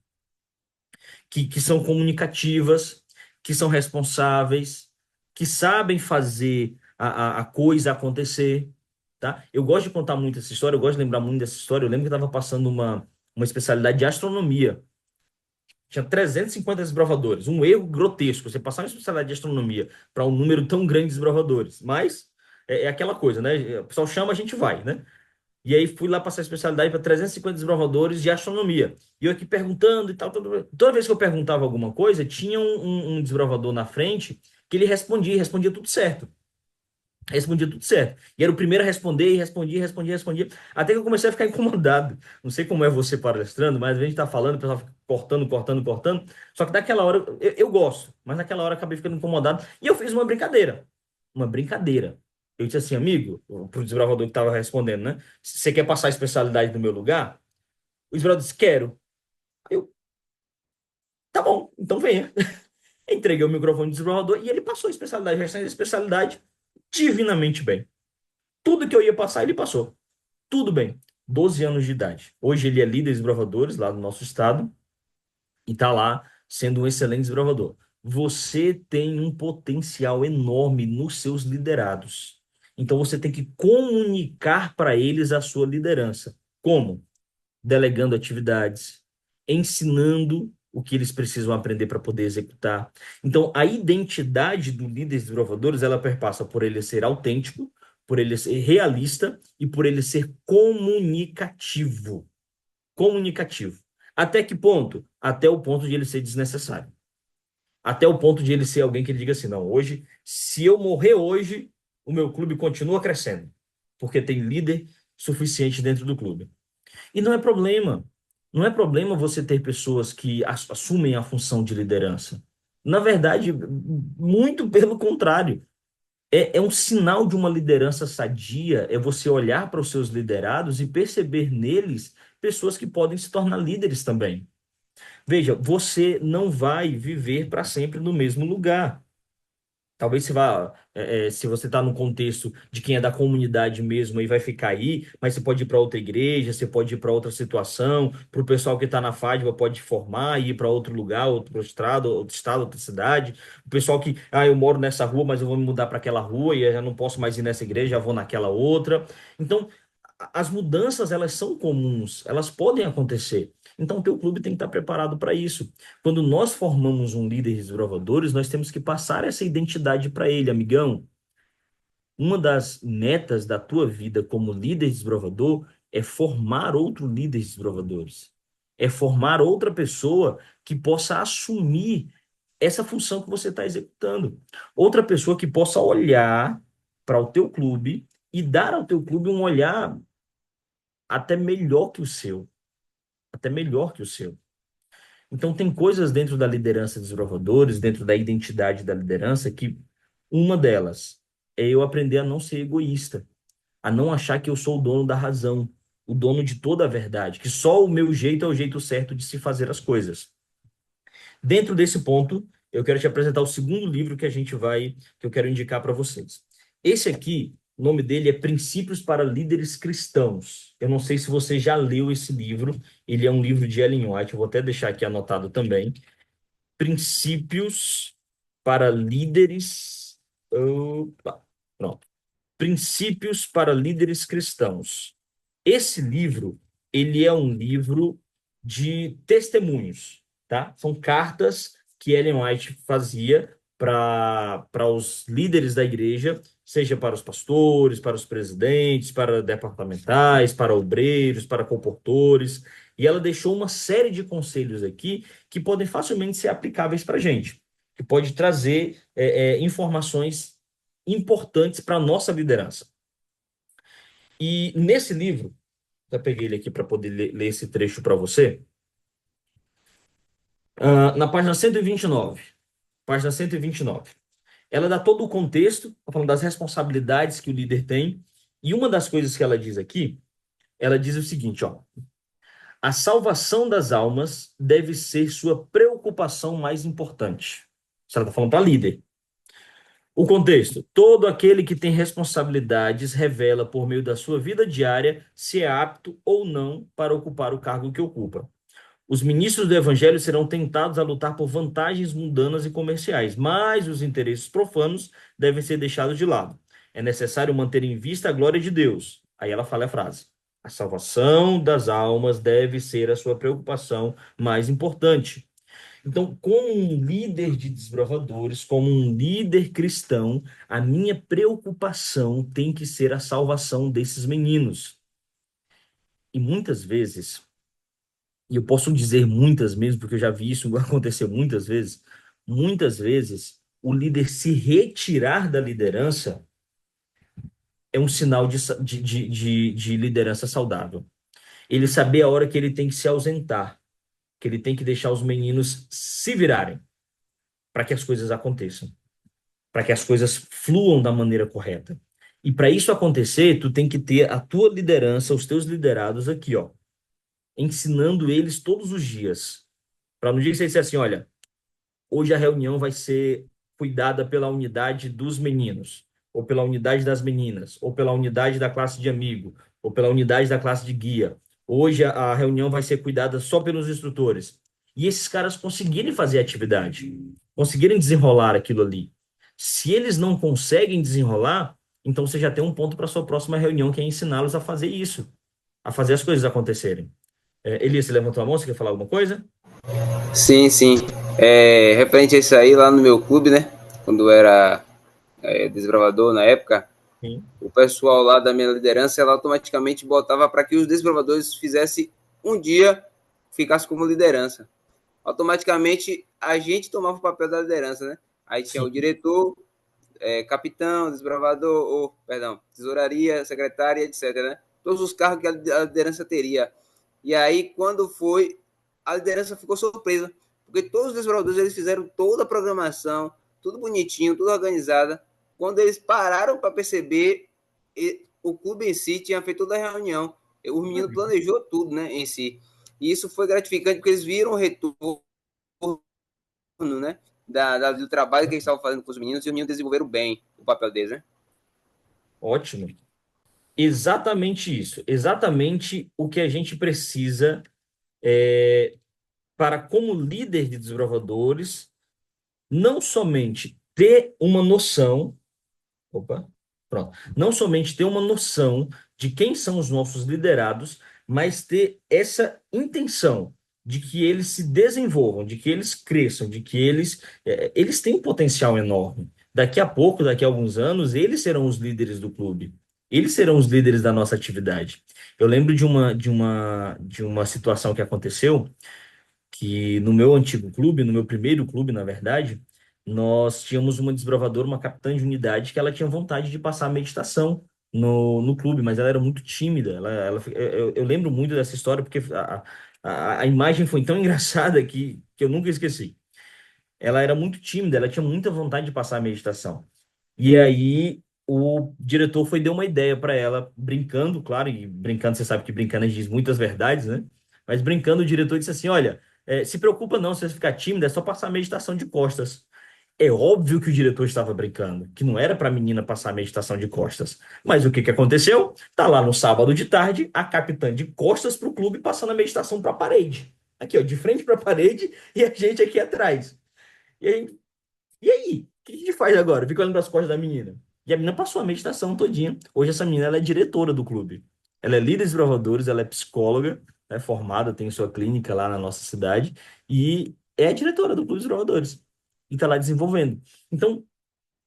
que são comunicativas, que são responsáveis, que sabem fazer a coisa acontecer, tá? Eu gosto de contar muito essa história, eu gosto de lembrar muito dessa história. Eu lembro que eu estava passando uma especialidade de astronomia. Tinha 350 desbravadores. Um erro grotesco. Você passar uma especialidade de astronomia para um número tão grande de desbravadores. Mas é aquela coisa, né? O pessoal chama, a gente vai, né? E aí fui lá passar a especialidade para 350 desbravadores de astronomia. E eu aqui perguntando e tal. Toda vez que eu perguntava alguma coisa, tinha um desbravador na frente que ele respondia tudo certo. Respondia tudo certo. E era o primeiro a responder, e respondia. Até que eu comecei a ficar incomodado. Não sei como é você palestrando, mas a gente tá falando, o pessoal fica cortando. Só que naquela hora, eu gosto, mas naquela hora eu acabei ficando incomodado. E eu fiz uma brincadeira. Uma brincadeira. Eu disse assim, amigo, pro desbravador que estava respondendo, né? Você quer passar a especialidade no meu lugar? O desbravador disse, quero. Eu, tá bom, então venha. Entreguei o microfone do desbravador e ele passou a especialidade, a especialidade divinamente bem. Tudo que eu ia passar, ele passou. Tudo bem. 12 anos de idade. Hoje ele é líder de desbravadores lá no nosso estado e está lá sendo um excelente desbravador. Você tem um potencial enorme nos seus liderados. Então você tem que comunicar para eles a sua liderança. Como? Delegando atividades, ensinando o que eles precisam aprender para poder executar. Então, a identidade do líder de desbravadores, ela perpassa por ele ser autêntico, por ele ser realista e por ele ser comunicativo. Comunicativo. Até que ponto? Até o ponto de ele ser desnecessário. Até o ponto de ele ser alguém que ele diga assim, não, hoje, se eu morrer hoje, o meu clube continua crescendo, porque tem líder suficiente dentro do clube. E não é problema. Não é problema você ter pessoas que assumem a função de liderança. Na verdade, muito pelo contrário. É um sinal de uma liderança sadia, é você olhar para os seus liderados e perceber neles pessoas que podem se tornar líderes também. Veja, você não vai viver para sempre no mesmo lugar. Talvez você vá, se você está no contexto de quem é da comunidade mesmo, aí vai ficar aí, mas você pode ir para outra igreja, você pode ir para outra situação, para o pessoal que está na FADBA pode formar e ir para outro lugar, outro estado, outra cidade. O pessoal que, eu moro nessa rua, mas eu vou me mudar para aquela rua e eu já não posso mais ir nessa igreja, já vou naquela outra. Então, as mudanças, elas são comuns, elas podem acontecer. Então, o teu clube tem que estar preparado para isso. Quando nós formamos um líder de desbravadores, nós temos que passar essa identidade para ele, amigão. Uma das metas da tua vida como líder de desbravador é formar outro líder de desbravadores. É formar outra pessoa que possa assumir essa função que você está executando. Outra pessoa que possa olhar para o teu clube e dar ao teu clube um olhar até melhor que o seu. Até melhor que o seu. Então, tem coisas dentro da liderança dos provadores, dentro da identidade da liderança, que uma delas é eu aprender a não ser egoísta, a não achar que eu sou o dono da razão, o dono de toda a verdade, que só o meu jeito é o jeito certo de se fazer as coisas. Dentro desse ponto, eu quero te apresentar o segundo livro que eu quero indicar para vocês. Esse aqui, O nome dele é Princípios para Líderes Cristãos. Eu não sei se você já leu esse livro. Ele é um livro de Ellen White. Eu vou até deixar aqui anotado também. Princípios para Líderes. Opa, pronto. Princípios para Líderes Cristãos. Esse livro, ele é um livro de testemunhos, tá? São cartas que Ellen White fazia para os líderes da igreja, seja para os pastores, para os presidentes, para departamentais, para obreiros, para comportores, e ela deixou uma série de conselhos aqui que podem facilmente ser aplicáveis para a gente, que pode trazer informações importantes para a nossa liderança. E nesse livro, já peguei ele aqui para poder ler esse trecho para você. Na página 129. Página 129. Ela dá todo o contexto, tá falando das responsabilidades que o líder tem. E uma das coisas que ela diz aqui, ela diz o seguinte, ó. A salvação das almas deve ser sua preocupação mais importante. Isso ela está falando para líder. O contexto: todo aquele que tem responsabilidades revela por meio da sua vida diária se é apto ou não para ocupar o cargo que ocupa. Os ministros do evangelho serão tentados a lutar por vantagens mundanas e comerciais, mas os interesses profanos devem ser deixados de lado. É necessário manter em vista a glória de Deus. Aí ela fala a frase: a salvação das almas deve ser a sua preocupação mais importante. Então, como um líder de desbravadores, como um líder cristão, a minha preocupação tem que ser a salvação desses meninos. E muitas vezes, e eu posso dizer muitas mesmo, porque eu já vi isso acontecer muitas vezes, o líder se retirar da liderança é um sinal de liderança saudável. Ele saber a hora que ele tem que se ausentar, que ele tem que deixar os meninos se virarem para que as coisas aconteçam, para que as coisas fluam da maneira correta. E para isso acontecer, tu tem que ter a tua liderança, os teus liderados aqui, ó, ensinando eles todos os dias. Para no dia que você disser assim, olha, hoje a reunião vai ser cuidada pela unidade dos meninos, ou pela unidade das meninas, ou pela unidade da classe de amigo, ou pela unidade da classe de guia. Hoje a reunião vai ser cuidada só pelos instrutores. E esses caras conseguirem fazer a atividade, conseguirem desenrolar aquilo ali. Se eles não conseguem desenrolar, então você já tem um ponto para sua próxima reunião, que é ensiná-los a fazer isso, a fazer as coisas acontecerem. Elias, você levantou a mão, você quer falar alguma coisa? Sim, sim. Referente a isso aí, lá no meu clube, né? Quando eu era desbravador na época, Sim. o pessoal lá da minha liderança, ela automaticamente botava para que os desbravadores fizessem um dia, ficasse como liderança. Automaticamente a gente tomava o papel da liderança, né? Aí tinha Sim. o diretor, capitão, desbravador, tesouraria, secretária, etc, né? Todos os cargos que a liderança teria. E aí, quando foi, a liderança ficou surpresa, porque todos os desbravadores eles fizeram toda a programação, tudo bonitinho, tudo organizado. Quando eles pararam para perceber, o clube em si tinha feito toda a reunião. O menino planejou tudo, né, em si. E isso foi gratificante, porque eles viram o retorno, né, do trabalho que eles estavam fazendo com os meninos, e os meninos desenvolveram bem o papel deles, né? Ótimo. Exatamente isso. Exatamente o que a gente precisa para, como líder de desbravadores, não somente ter uma noção, opa, pronto, não somente ter uma noção de quem são os nossos liderados, mas ter essa intenção de que eles se desenvolvam, de que eles cresçam, de que eles têm um potencial enorme. Daqui a pouco, daqui a alguns anos, eles serão os líderes do clube. Eles serão os líderes da nossa atividade. Eu lembro de uma situação que aconteceu que no meu antigo clube, no meu primeiro clube, na verdade, nós tínhamos uma desbravadora, uma capitã de unidade, que ela tinha vontade de passar a meditação no clube, mas ela era muito tímida. Eu lembro muito dessa história porque a imagem foi tão engraçada que eu nunca esqueci. Ela era muito tímida, ela tinha muita vontade de passar a meditação. E aí o diretor foi deu uma ideia para ela, brincando, claro, e brincando, você sabe que brincando a gente diz muitas verdades, né? Mas brincando, o diretor disse assim: olha, se preocupa não, se você ficar tímida, é só passar a meditação de costas. É óbvio que o diretor estava brincando, que não era para a menina passar a meditação de costas. Mas o que que aconteceu? Tá lá no sábado de tarde, a capitã de costas para o clube passando a meditação para a parede. Aqui, ó, de frente para a parede e a gente aqui atrás. E aí, e aí? O que a gente faz agora? Fica olhando para as costas da menina. E a menina passou a meditação todinha. Hoje essa menina ela é diretora do clube. Ela é líder de provadores, ela é psicóloga, é formada, tem sua clínica lá na nossa cidade e é a diretora do clube dos provadores. E está lá desenvolvendo. Então,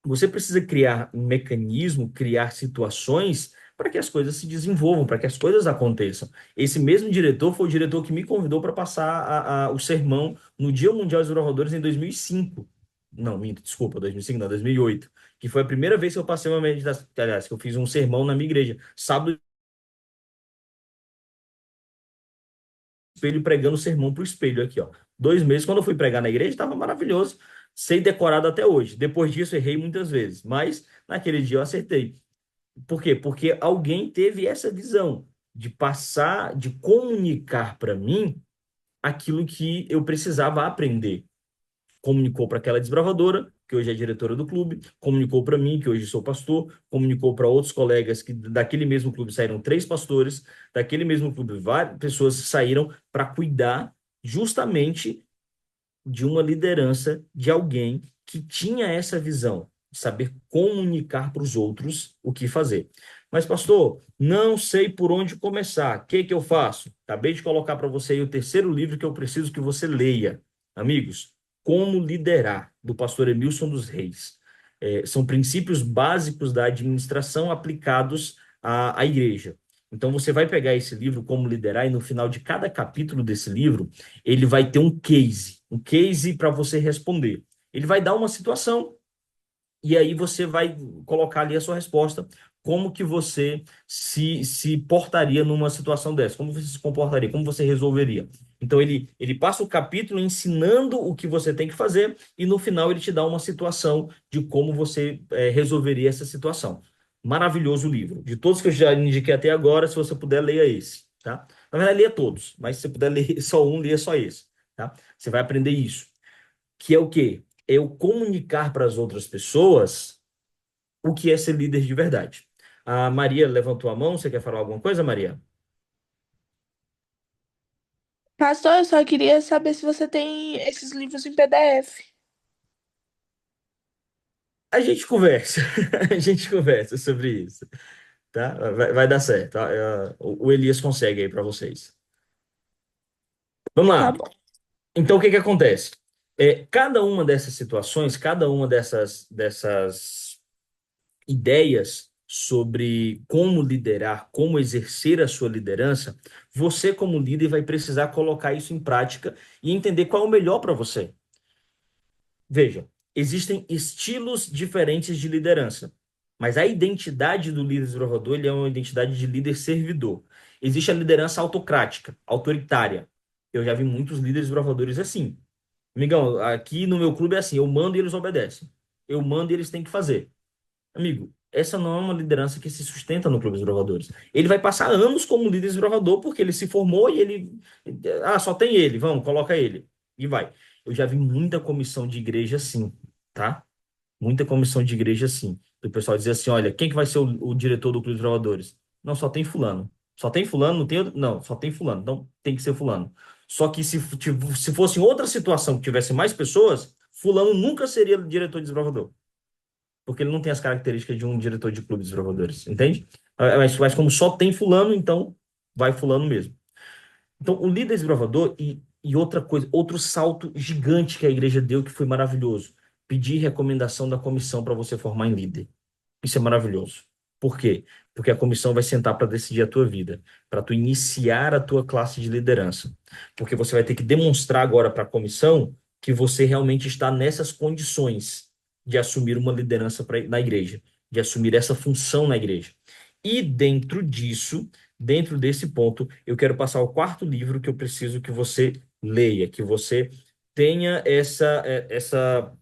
você precisa criar um mecanismo, criar situações para que as coisas se desenvolvam, para que as coisas aconteçam. Esse mesmo diretor foi o diretor que me convidou para passar o sermão no Dia Mundial dos Oradores em 2005. Não, minto, desculpa, 2005 não, 2008. Que foi a primeira vez que eu passei uma meditação, aliás, que eu fiz um sermão na minha igreja. Sábado, espelho, pregando o sermão para o espelho aqui, ó. 2 meses, quando eu fui pregar na igreja, estava maravilhoso. Sei decorado até hoje. Depois disso, errei muitas vezes, mas naquele dia eu acertei. Por quê? Porque alguém teve essa visão de passar, de comunicar para mim aquilo que eu precisava aprender. Comunicou para aquela desbravadora, que hoje é diretora do clube, comunicou para mim, que hoje sou pastor, comunicou para outros colegas que daquele mesmo clube saíram 3 pastores, daquele mesmo clube várias pessoas saíram para cuidar justamente de uma liderança de alguém que tinha essa visão, de saber comunicar para os outros o que fazer. Mas, pastor, não sei por onde começar. O que que eu faço? Acabei de colocar para você aí o terceiro livro que eu preciso que você leia. Amigos, Como Liderar, do pastor Emilson dos Reis. São princípios básicos da administração aplicados à igreja. Então, você vai pegar esse livro, Como Liderar, e no final de cada capítulo desse livro, ele vai ter um case para você responder. Ele vai dar uma situação e aí você vai colocar ali a sua resposta. Como que você se portaria numa situação dessa? Como você se comportaria? Como você resolveria? Então ele passa o capítulo ensinando o que você tem que fazer e no final ele te dá uma situação de como você resolveria essa situação. Maravilhoso o livro. De todos que eu já indiquei até agora, se você puder, leia esse, tá? Na verdade, leia todos, mas se você puder ler só um, leia só esse, tá? Você vai aprender isso. Que é o quê? É eu comunicar para as outras pessoas o que é ser líder de verdade. A Maria levantou a mão, você quer falar alguma coisa, Maria? Pastor, eu só queria saber se você tem esses livros em PDF. A gente conversa, a gente conversa sobre isso, tá? Vai dar certo, tá? O Elias consegue aí para vocês. Vamos Tá lá. bom. Então, o que que acontece? Cada uma dessas situações, cada uma dessas ideias sobre como liderar, como exercer a sua liderança, você, como líder, vai precisar colocar isso em prática e entender qual é o melhor para você. Veja, existem estilos diferentes de liderança, mas a identidade do líder desbravador, ele é uma identidade de líder servidor. Existe a liderança autocrática, autoritária. Eu já vi muitos líderes desbravadores assim. Amigão, aqui no meu clube é assim, eu mando e eles obedecem. Eu mando e eles têm que fazer. Amigo, essa não é uma liderança que se sustenta no Clube dos Brovadores. Ele vai passar anos como líder desbravador porque ele se formou e ele. Ah, só tem ele, vamos, coloca ele. E vai. Eu já vi muita comissão de igreja assim, tá? Muita comissão de igreja assim. Do pessoal dizer assim: olha, quem que vai ser o diretor do Clube dos Brovadores? Não, só tem fulano. Só tem fulano, não tem outro. Não, só tem fulano. Então tem que ser fulano. Só que se fosse em outra situação que tivesse mais pessoas, fulano nunca seria diretor de desbravador porque ele não tem as características de um diretor de clube de desbravadores, entende? Mas como só tem fulano, então vai fulano mesmo. Então, o líder desbravador e outra coisa, outro salto gigante que a igreja deu que foi maravilhoso. Pedir recomendação da comissão para você formar em líder. Isso é maravilhoso. Por quê? Porque a comissão vai sentar para decidir a tua vida, para tu iniciar a tua classe de liderança. Porque você vai ter que demonstrar agora para a comissão que você realmente está nessas condições de assumir uma liderança na igreja, de assumir essa função na igreja. E dentro disso, dentro desse ponto, eu quero passar o quarto livro que eu preciso que você leia, que você tenha essa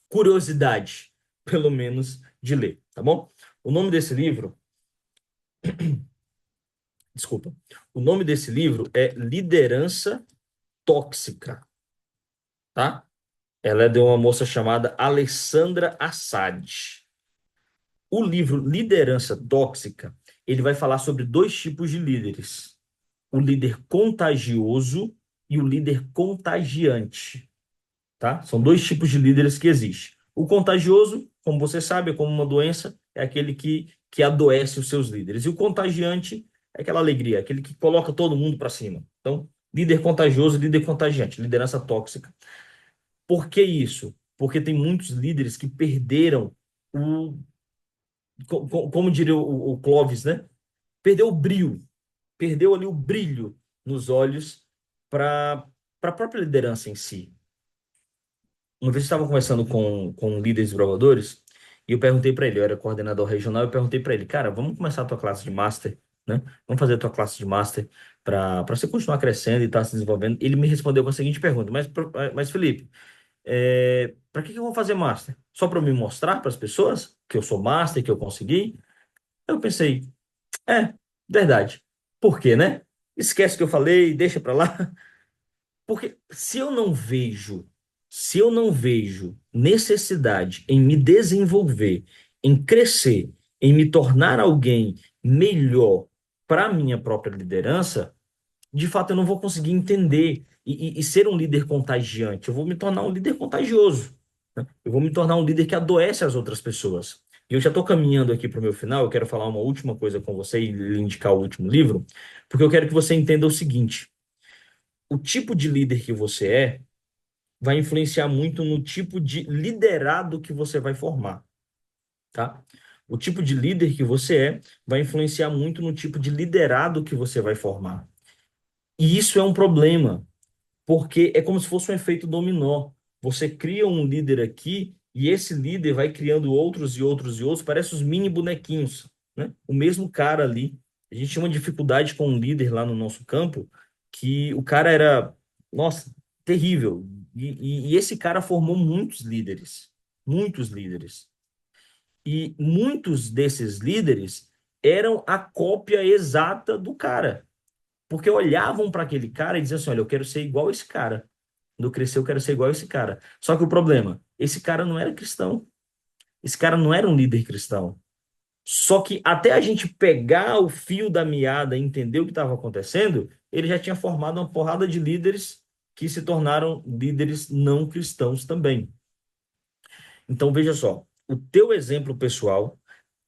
curiosidade, pelo menos, de ler, tá bom? O nome desse livro, desculpa, o nome desse livro é Liderança Tóxica, tá? Ela é de uma moça chamada Alessandra Assad. O livro Liderança Tóxica, ele vai falar sobre dois tipos de líderes: o líder contagioso e o líder contagiante, tá? São dois tipos de líderes que existem. O contagioso, como você sabe, é como uma doença, é aquele que adoece os seus líderes. E o contagiante é aquela alegria, aquele que coloca todo mundo para cima. Então, líder contagioso, líder contagiante, liderança tóxica. Por que isso? Porque tem muitos líderes que perderam o, como diria o Clóvis, né? Perdeu o brilho, perdeu ali o brilho nos olhos para a própria liderança em si. Uma vez eu estava conversando com líderes desenvolvedores e eu perguntei para ele, eu era coordenador regional, eu perguntei para ele, cara, vamos começar a tua classe de master, né? Vamos fazer a tua classe de master para você continuar crescendo e estar se desenvolvendo. Ele me respondeu com a seguinte pergunta, mas Felipe, para que eu vou fazer master? Só para me mostrar para as pessoas que eu sou master, que eu consegui? Eu pensei, verdade. Por quê, né? Esquece o que eu falei, deixa para lá. Porque se eu não vejo necessidade em me desenvolver, em crescer, em me tornar alguém melhor para a minha própria liderança, de fato eu não vou conseguir entender e ser um líder contagiante. Eu vou me tornar um líder contagioso, né? Eu vou me tornar um líder que adoece as outras pessoas. E eu já estou caminhando aqui para o meu final, eu quero falar uma última coisa com você e lhe indicar o último livro, porque eu quero que você entenda o seguinte: o tipo de líder que você vai influenciar muito no tipo de liderado que você vai formar, tá? O tipo de líder que você vai influenciar muito no tipo de liderado que você vai formar. E isso é um problema, porque é como se fosse um efeito dominó. Você cria um líder aqui e esse líder vai criando outros e outros e outros, parece os mini bonequinhos, né? O mesmo cara ali. A gente tinha uma dificuldade com um líder lá no nosso campo, que o cara era, nossa, terrível. E esse cara formou muitos líderes, muitos líderes. E muitos desses líderes eram a cópia exata do cara. Porque olhavam para aquele cara e diziam assim: olha, eu quero ser igual esse cara. Quando eu crescer, eu quero ser igual esse cara. Só que o problema, esse cara não era cristão. Esse cara não era um líder cristão. Só que até a gente pegar o fio da meada e entender o que estava acontecendo, ele já tinha formado uma porrada de líderes que se tornaram líderes não cristãos também. Então veja só, o teu exemplo pessoal,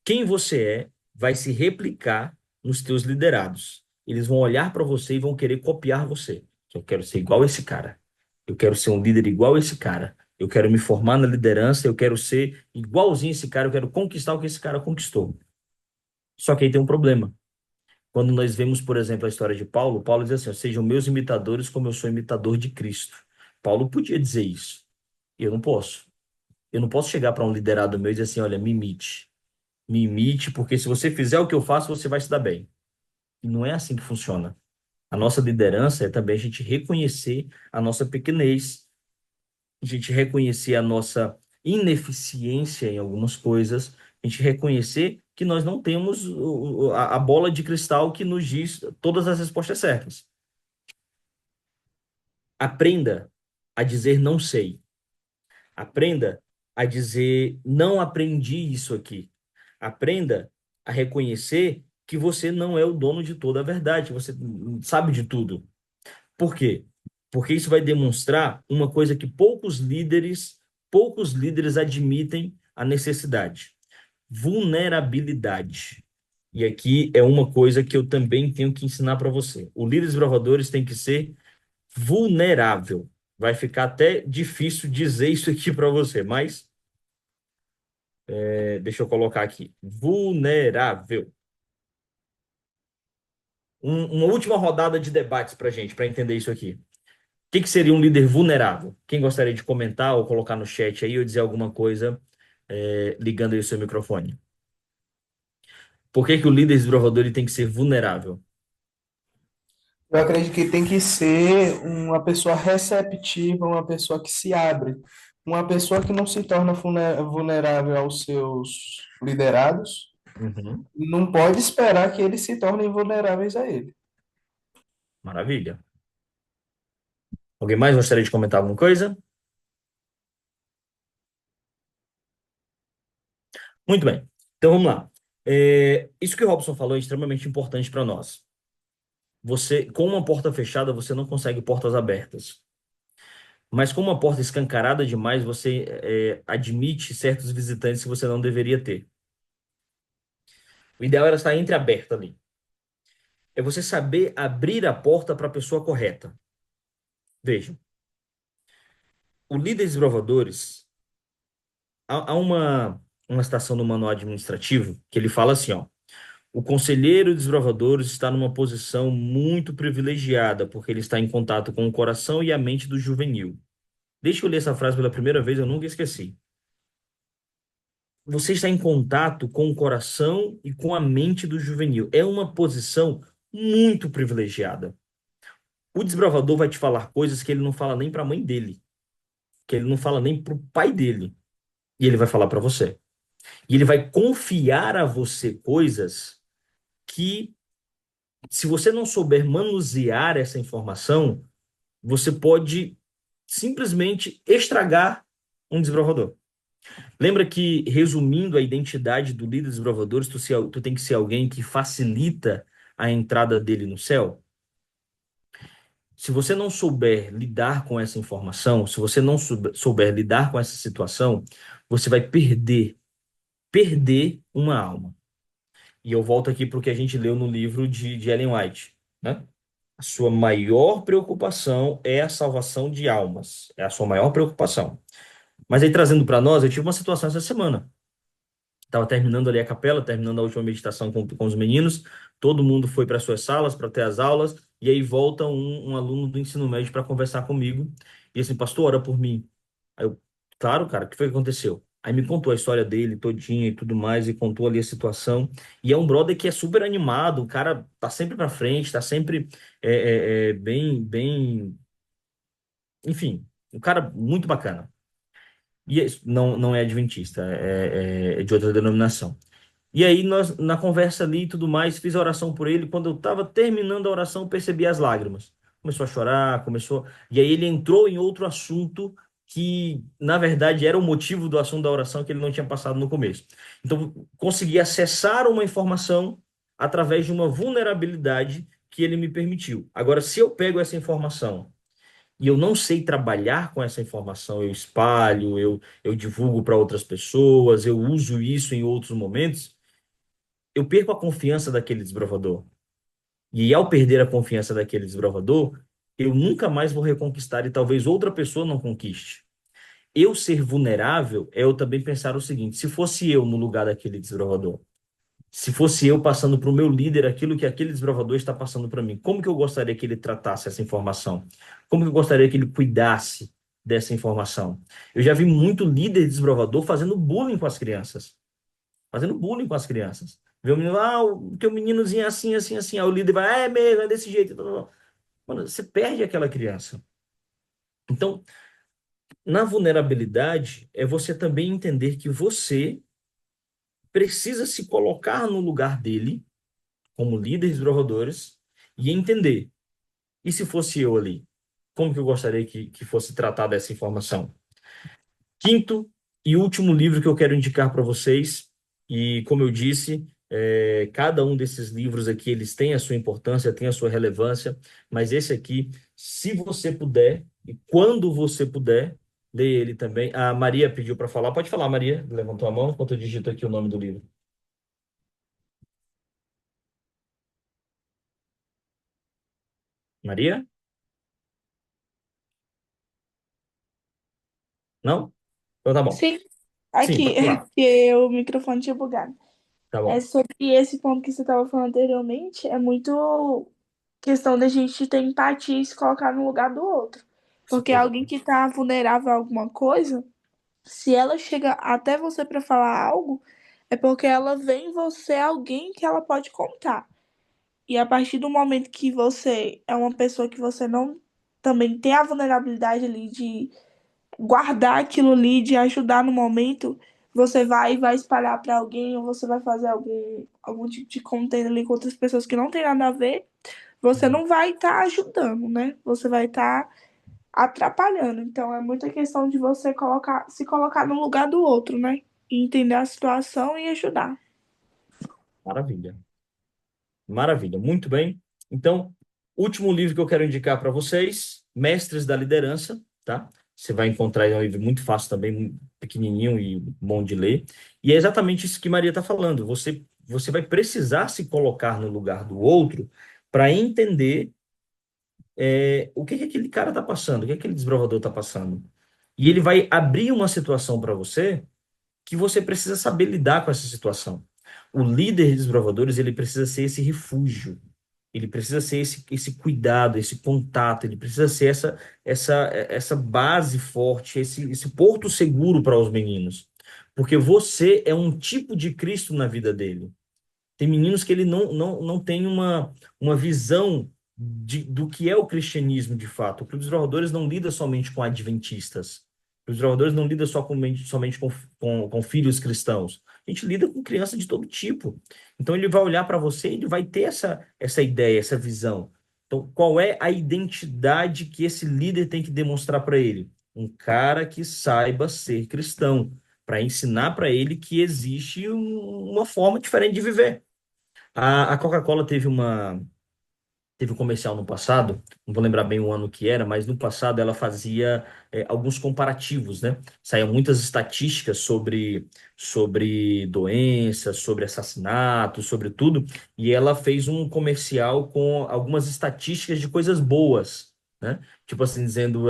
quem você vai se replicar nos teus liderados. Eles vão olhar para você e vão querer copiar você. Eu quero ser igual esse cara. Eu quero ser um líder igual esse cara. Eu quero me formar na liderança, eu quero ser igualzinho esse cara, eu quero conquistar o que esse cara conquistou. Só que aí tem um problema. Quando nós vemos, por exemplo, a história de Paulo, Paulo diz assim: ó, sejam meus imitadores como eu sou imitador de Cristo. Paulo podia dizer isso. Eu não posso. Eu não posso chegar para um liderado meu e dizer assim: olha, me imite. Me imite, porque se você fizer o que eu faço, você vai se dar bem. E não é assim que funciona. A nossa liderança é também a gente reconhecer a nossa pequenez, a gente reconhecer a nossa ineficiência em algumas coisas, a gente reconhecer que nós não temos a bola de cristal que nos diz todas as respostas certas. Aprenda a dizer não sei. Aprenda a dizer não aprendi isso aqui. Aprenda a reconhecer que você não é o dono de toda a verdade, você sabe de tudo. Por quê? Porque isso vai demonstrar uma coisa que poucos líderes admitem a necessidade: vulnerabilidade. E aqui é uma coisa que eu também tenho que ensinar para você. O líder dos provadores tem que ser vulnerável. Vai ficar até difícil dizer isso aqui para você, mas deixa eu colocar aqui. Vulnerável. Uma última rodada de debates para gente, para entender isso aqui. O que seria um líder vulnerável? Quem gostaria de comentar ou colocar no chat aí ou dizer alguma coisa, ligando aí o seu microfone? Por que o líder desenvolvedor ele tem que ser vulnerável? Eu acredito que tem que ser uma pessoa receptiva, uma pessoa que se abre, uma pessoa que não se torna vulnerável aos seus liderados, Uhum. não pode esperar que eles se tornem vulneráveis a ele. Maravilha. Alguém mais gostaria de comentar alguma coisa? Muito bem. Então vamos lá. Isso que o Robson falou é extremamente importante para nós. Você, com uma porta fechada, você não consegue portas abertas. Mas com uma porta escancarada demais, você admite certos visitantes que você não deveria ter. O ideal era estar entreaberta ali. É você saber abrir a porta para a pessoa correta. Veja, o líder dos provadores, há uma citação no manual administrativo que ele fala assim, ó. O conselheiro dos desbravadores está numa posição muito privilegiada, porque ele está em contato com o coração e a mente do juvenil. Deixa eu ler essa frase pela primeira vez, eu nunca esqueci. Você está em contato com o coração e com a mente do juvenil. É uma posição muito privilegiada. O desbravador vai te falar coisas que ele não fala nem para a mãe dele, que ele não fala nem para o pai dele, e ele vai falar para você. E ele vai confiar a você coisas que, se você não souber manusear essa informação, você pode simplesmente estragar um desbravador. Lembra que, resumindo a identidade do líder dos desbravadores, tu tem que ser alguém que facilita a entrada dele no céu? Se você não souber lidar com essa informação, se você não souber lidar com essa situação, você vai perder uma alma. E eu volto aqui para o que a gente leu no livro de Ellen White, né? A sua maior preocupação é a salvação de almas. É a sua maior preocupação. Mas aí, trazendo para nós, eu tive uma situação essa semana. Estava terminando ali a capela, terminando a última meditação com os meninos. Todo mundo foi para suas salas para ter as aulas. E aí volta um aluno do ensino médio para conversar comigo. E assim, pastor, ora por mim. Aí eu, claro, cara, o que foi que aconteceu? Aí me contou a história dele todinha e tudo mais, e contou ali a situação. E é um brother que é super animado, o cara tá sempre pra frente, tá sempre bem, enfim, um cara muito bacana. E não é adventista, é de outra denominação. E aí, nós, na conversa ali e tudo mais, fiz a oração por ele. Quando eu estava terminando a oração, percebi as lágrimas. Começou a chorar, começou. E aí, ele entrou em outro assunto que, na verdade, era o motivo do assunto da oração que ele não tinha passado no começo. Então, consegui acessar uma informação através de uma vulnerabilidade que ele me permitiu. Agora, se eu pego essa informação e eu não sei trabalhar com essa informação, eu espalho, eu divulgo para outras pessoas, eu uso isso em outros momentos, eu perco a confiança daquele desbravador. E ao perder a confiança daquele desbravador, eu nunca mais vou reconquistar e talvez outra pessoa não conquiste. Eu ser vulnerável é eu também pensar o seguinte: se fosse eu no lugar daquele desbravador, se fosse eu passando para o meu líder aquilo que aquele desbravador está passando para mim, como que eu gostaria que ele tratasse essa informação? Como que eu gostaria que ele cuidasse dessa informação? Eu já vi muito líder desbravador fazendo bullying com as crianças. Fazendo bullying com as crianças. Vê o menino, o teu meninozinho é assim, assim, assim. Aí o líder vai, é mesmo, é desse jeito. Mano, você perde aquela criança. Então, na vulnerabilidade, é você também entender que você precisa se colocar no lugar dele, como líder dos brovadores, e entender. E se fosse eu ali? Como que eu gostaria que fosse tratada essa informação? Quinto e último livro que eu quero indicar para vocês, e como eu disse, cada um desses livros aqui, eles têm a sua importância, têm a sua relevância, mas esse aqui, se você puder, e quando você puder, lê ele também. A Maria pediu para falar, pode falar, Maria, levantou a mão enquanto eu digito aqui o nome do livro. Maria? Não? Então tá bom. Sim, Sim, aqui, pode falar. porque o microfone tinha bugado. Tá É bom. sobre esse ponto que você estava falando anteriormente, é muito questão da gente ter empatia e se colocar no lugar do outro. Porque alguém que está vulnerável a alguma coisa, se ela chega até você para falar algo, é porque ela vê em você alguém que ela pode contar. E a partir do momento que você é uma pessoa que você não também tem a vulnerabilidade ali de guardar aquilo ali, de ajudar no momento, você vai e vai espalhar para alguém, ou você vai fazer algum tipo de conteúdo ali com outras pessoas que não tem nada a ver, você Uhum. não vai estar ajudando, né? Você vai estar atrapalhando. Então é muita questão de você se colocar no lugar do outro, né? entender a situação e ajudar. Maravilha. Maravilha, muito bem. Então, último livro que eu quero indicar para vocês, Mestres da Liderança, tá? Você vai encontrar, é um livro muito fácil também, pequenininho e bom de ler. E é exatamente isso que Maria está falando. Você vai precisar se colocar no lugar do outro para entender o que que aquele cara está passando, o que aquele desbravador está passando. E ele vai abrir uma situação para você que você precisa saber lidar com essa situação. O líder de desbravadores, ele precisa ser esse refúgio. Ele precisa ser esse cuidado, esse contato, ele precisa ser essa base forte, esse porto seguro para os meninos. Porque você é um tipo de Cristo na vida dele. Tem meninos que ele não tem uma visão do que é o cristianismo de fato. O Clube dos Desbravadores não lida somente com adventistas. O Clube dos Desbravadores não lida somente com filhos cristãos. A gente lida com criança de todo tipo. Então ele vai olhar para você e ele vai ter essa ideia, essa visão. Então, qual é a identidade que esse líder tem que demonstrar para ele? Um cara que saiba ser cristão, para ensinar para ele que existe uma forma diferente de viver. A Coca-Cola teve um comercial no passado, não vou lembrar bem o ano que era, mas no passado ela fazia alguns comparativos, né? Saíam muitas estatísticas sobre doenças, sobre assassinatos, sobre tudo, e ela fez um comercial com algumas estatísticas de coisas boas, né? Tipo assim, dizendo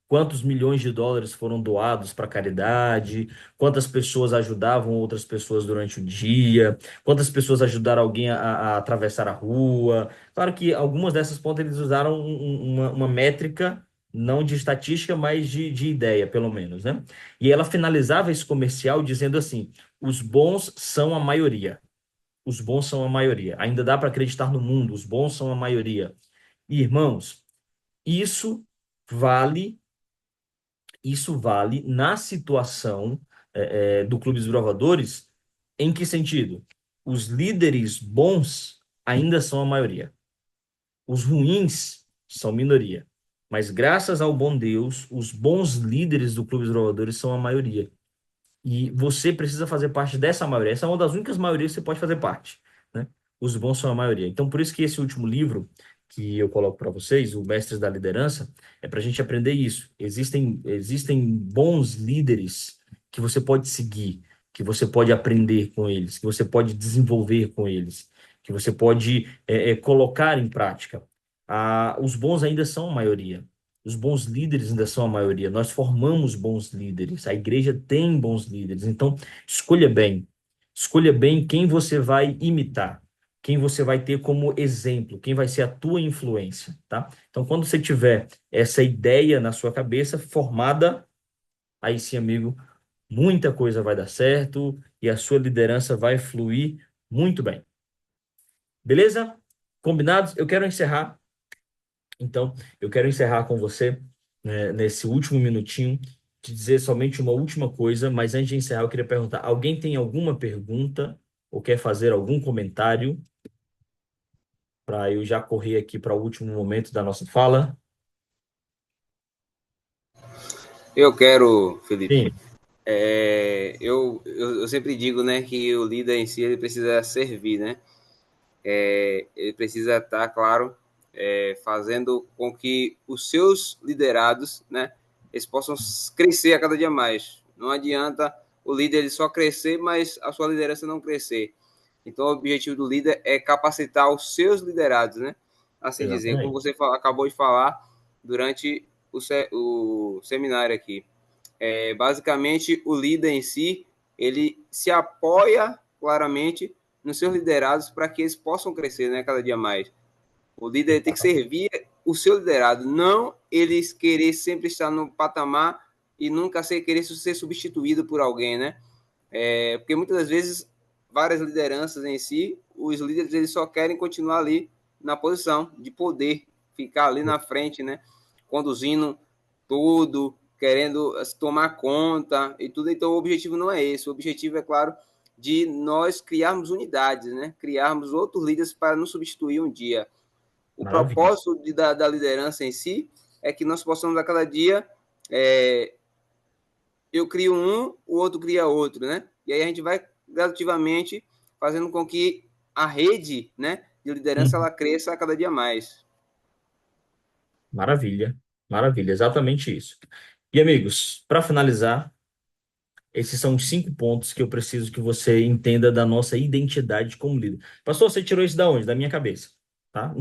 quantos milhões de dólares foram doados para caridade, quantas pessoas ajudavam outras pessoas durante o dia, quantas pessoas ajudaram alguém a atravessar a rua. Claro que algumas dessas pontas eles usaram uma métrica, não de estatística, mas de ideia, pelo menos, né? E ela finalizava esse comercial dizendo assim: os bons são a maioria. Os bons são a maioria. Ainda dá para acreditar no mundo, os bons são a maioria. E, irmãos, isso vale, isso vale na situação do Clube dos Bravadores. Em que sentido? Os líderes bons ainda são a maioria. Os ruins são minoria. Mas graças ao bom Deus, os bons líderes do Clube dos Trovadores são a maioria. E você precisa fazer parte dessa maioria. Essa é uma das únicas maiorias que você pode fazer parte, né? Os bons são a maioria. Então, por isso que esse último livro que eu coloco para vocês, o Mestres da Liderança, é para a gente aprender isso. Existem bons líderes que você pode seguir, que você pode aprender com eles, que você pode desenvolver com eles, que você pode colocar em prática. Os bons ainda são a maioria. Os bons líderes ainda são a maioria. Nós formamos bons líderes. A igreja tem bons líderes. Então, escolha bem. Escolha bem quem você vai imitar, quem você vai ter como exemplo, quem vai ser a tua influência, tá? Então, quando você tiver essa ideia na sua cabeça formada, aí sim, amigo, muita coisa vai dar certo e a sua liderança vai fluir muito bem. Beleza? Combinados? Eu quero encerrar. Então, eu quero encerrar com você, né, nesse último minutinho, te dizer somente uma última coisa, mas antes de encerrar, eu queria perguntar: alguém tem alguma pergunta ou quer fazer algum comentário para eu já correr aqui para o último momento da nossa fala? Eu quero, Felipe. Sim, Eu sempre digo, né, que o líder em si ele precisa servir, né? Ele precisa estar, claro, fazendo com que os seus liderados, né, eles possam crescer a cada dia mais. Não adianta o líder ele só crescer, mas a sua liderança não crescer. Então, o objetivo do líder é capacitar os seus liderados, né? Assim dizer, como exatamente. você acabou de falar durante o seminário aqui. Basicamente, o líder em si, ele se apoia claramente nos seus liderados para que eles possam crescer, né, cada dia mais. O líder tem que servir o seu liderado, não eles querer sempre estar no patamar e nunca querer ser substituído por alguém, né? Porque muitas das vezes, várias lideranças em si, os líderes eles só querem continuar ali na posição de poder, ficar ali na frente, né? Conduzindo tudo, querendo tomar conta e tudo. Então, o objetivo não é esse. O objetivo é, claro, de nós criarmos unidades, né? Criarmos outros líderes para nos substituir um dia. O Maravilha. propósito da liderança em si é que nós possamos, a cada dia, eu crio um, o outro cria outro, né? E aí a gente vai gradativamente fazendo com que a rede, né, de liderança ela cresça a cada dia mais. Maravilha, maravilha, exatamente isso. E amigos, para finalizar, esses são os 5 pontos que eu preciso que você entenda da nossa identidade como líder. Pastor, você tirou isso da onde? Da minha cabeça, tá?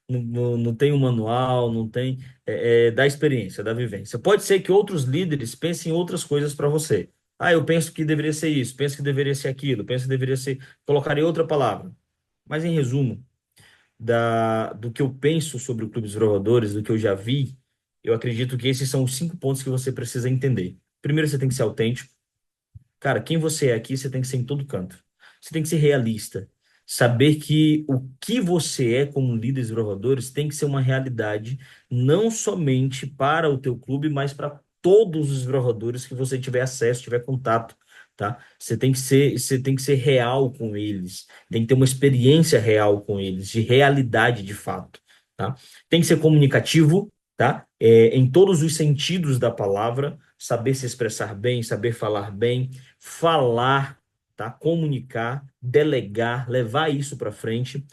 Não tem um manual, não tem. É da experiência, da vivência. Pode ser que outros líderes pensem em outras coisas para você. Ah, eu penso que deveria ser isso, penso que deveria ser aquilo, penso que deveria ser. Colocaria outra palavra. Mas, em resumo, do que eu penso sobre o Clube dos Trovadores, do que eu já vi, eu acredito que esses são os 5 pontos que você precisa entender. Primeiro, você tem que ser autêntico. Cara, quem você é aqui, você tem que ser em todo canto. Você tem que ser realista. Saber que o que você é como líder de desbravadores tem que ser uma realidade, não somente para o teu clube, mas para todos os desbravadores que você tiver acesso, tiver contato, tá? Você tem que ser real com eles. Tem que ter uma experiência real com eles, de realidade de fato, tá? Tem que ser comunicativo, tá? Em todos os sentidos da palavra, saber se expressar bem, saber falar bem, falar, tá? Comunicar, delegar, levar isso para frente.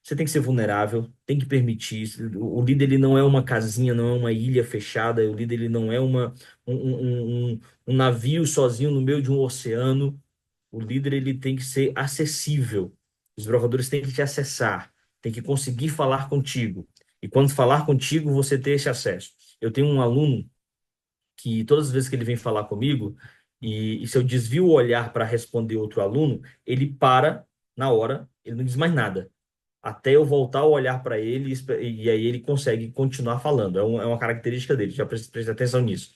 Você tem que ser vulnerável, tem que permitir. O líder ele não é uma casinha, não é uma ilha fechada. O líder ele não é um navio sozinho no meio de um oceano. O líder ele tem que ser acessível. Os provadores têm que te acessar, tem que conseguir falar contigo. E quando falar contigo, você ter esse acesso. Eu tenho um aluno que todas as vezes que ele vem falar comigo, e se eu desvio o olhar para responder outro aluno, ele para na hora, ele não diz mais nada. Até eu voltar o olhar para ele e aí ele consegue continuar falando. É uma característica dele, já preste atenção nisso.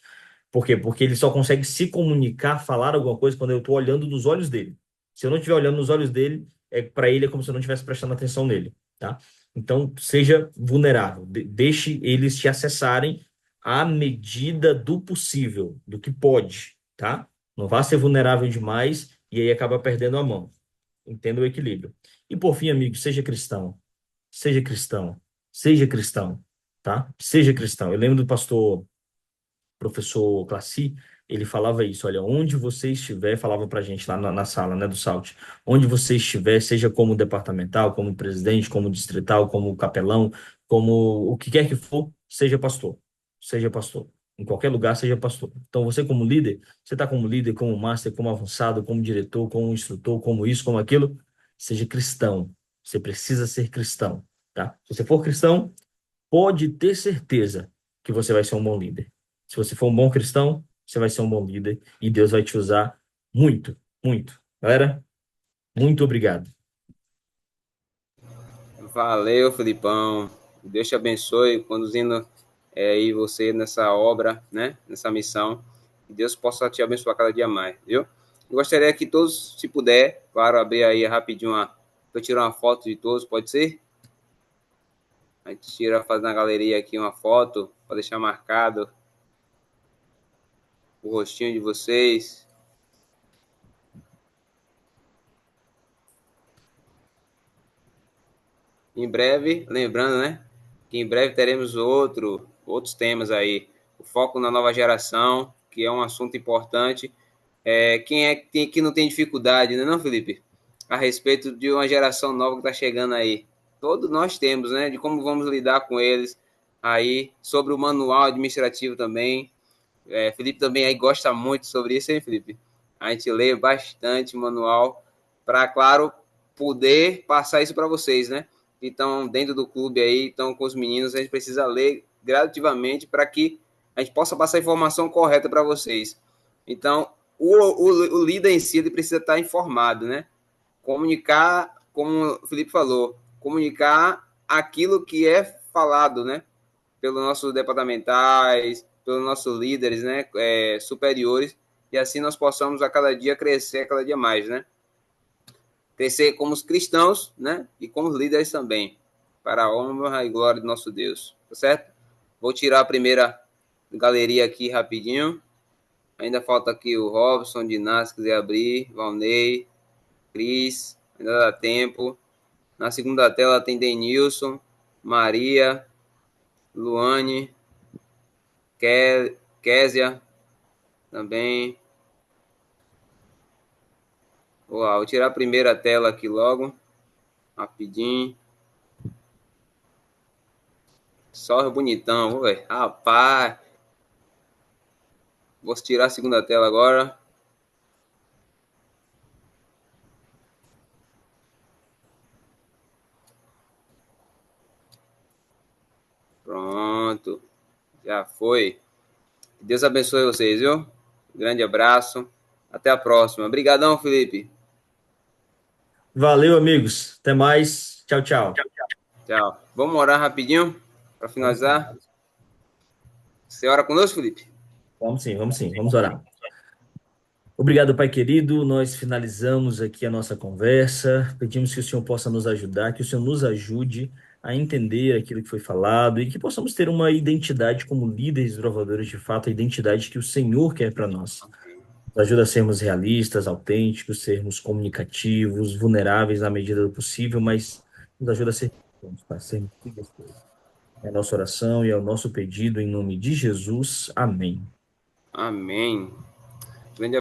Por quê? Porque ele só consegue se comunicar, falar alguma coisa quando eu estou olhando nos olhos dele. Se eu não estiver olhando nos olhos dele, para ele é como se eu não estivesse prestando atenção nele, tá? Então, seja vulnerável, deixe eles te acessarem à medida do possível, do que pode, tá? Não vá ser vulnerável demais e aí acaba perdendo a mão. Entenda o equilíbrio. E por fim, amigo, seja cristão. Seja cristão. Seja cristão, tá? Seja cristão. Eu lembro do pastor professor Classi, ele falava isso, olha, onde você estiver, falava pra gente lá na sala, né, do SALT, onde você estiver, seja como departamental, como presidente, como distrital, como capelão, como o que quer que for, seja pastor. Seja pastor. Em qualquer lugar, seja pastor. Então, você como líder, você está como líder, como master, como avançado, como diretor, como instrutor, como isso, como aquilo, seja cristão. Você precisa ser cristão, tá? Se você for cristão, pode ter certeza que você vai ser um bom líder. Se você for um bom cristão, você vai ser um bom líder e Deus vai te usar muito, muito. Galera, muito obrigado. Valeu, Filipão. Deus te abençoe, conduzindo aí você nessa obra, né? Nessa missão. Que Deus possa te abençoar cada dia mais, viu? Eu gostaria que todos, se puder, claro, abrir aí rapidinho para tirar uma foto de todos, pode ser? A gente tira, faz na galeria aqui uma foto para deixar marcado o rostinho de vocês. Em breve, lembrando, né? Que em breve teremos outros temas aí. O foco na nova geração, que é um assunto importante. Quem é que não tem dificuldade, né, não, Felipe? A respeito de uma geração nova que está chegando aí. Todos nós temos, né? De como vamos lidar com eles aí, sobre o manual administrativo também. Felipe também aí gosta muito sobre isso, hein, Felipe? A gente lê bastante manual para, claro, poder passar isso para vocês, né? Então, dentro do clube aí, então com os meninos, a gente precisa ler gradativamente para que a gente possa passar a informação correta para vocês. Então, o líder em si ele precisa estar informado, né? Comunicar, como o Felipe falou, comunicar aquilo que é falado, né? Pelos nossos departamentais, pelos nossos líderes, né, superiores, e assim nós possamos a cada dia crescer, a cada dia mais, né? Crescer como os cristãos, né, e como os líderes também, para a honra e glória do nosso Deus, tá certo? Vou tirar a primeira galeria aqui rapidinho. Ainda falta aqui o Robson, Dinas, se quiser abrir, Valnei, Cris, ainda dá tempo. Na segunda tela tem Denilson, Maria, Luane, Késia também. Vou tirar a primeira tela aqui logo, rapidinho. Só bonitão, vou ver. Rapaz. Vou tirar a segunda tela agora. Pronto. Já foi. Deus abençoe vocês, viu? Grande abraço. Até a próxima. Obrigadão, Felipe. Valeu, amigos. Até mais. Tchau, tchau. Tchau. Vamos orar rapidinho para Vamos sim. finalizar. Você ora conosco, Felipe? Vamos sim, vamos sim. Vamos orar. Obrigado, Pai querido. Nós finalizamos aqui a nossa conversa. Pedimos que o Senhor possa nos ajudar, que o Senhor nos ajude a entender aquilo que foi falado e que possamos ter uma identidade como líderes desbravadores de fato, a identidade que o Senhor quer para nós. Nos ajuda a sermos realistas, autênticos, sermos comunicativos, vulneráveis na medida do possível, mas nos ajuda a ser cristãos, Pai, sermos filhos teus. É a nossa oração e é o nosso pedido em nome de Jesus. Amém. Amém.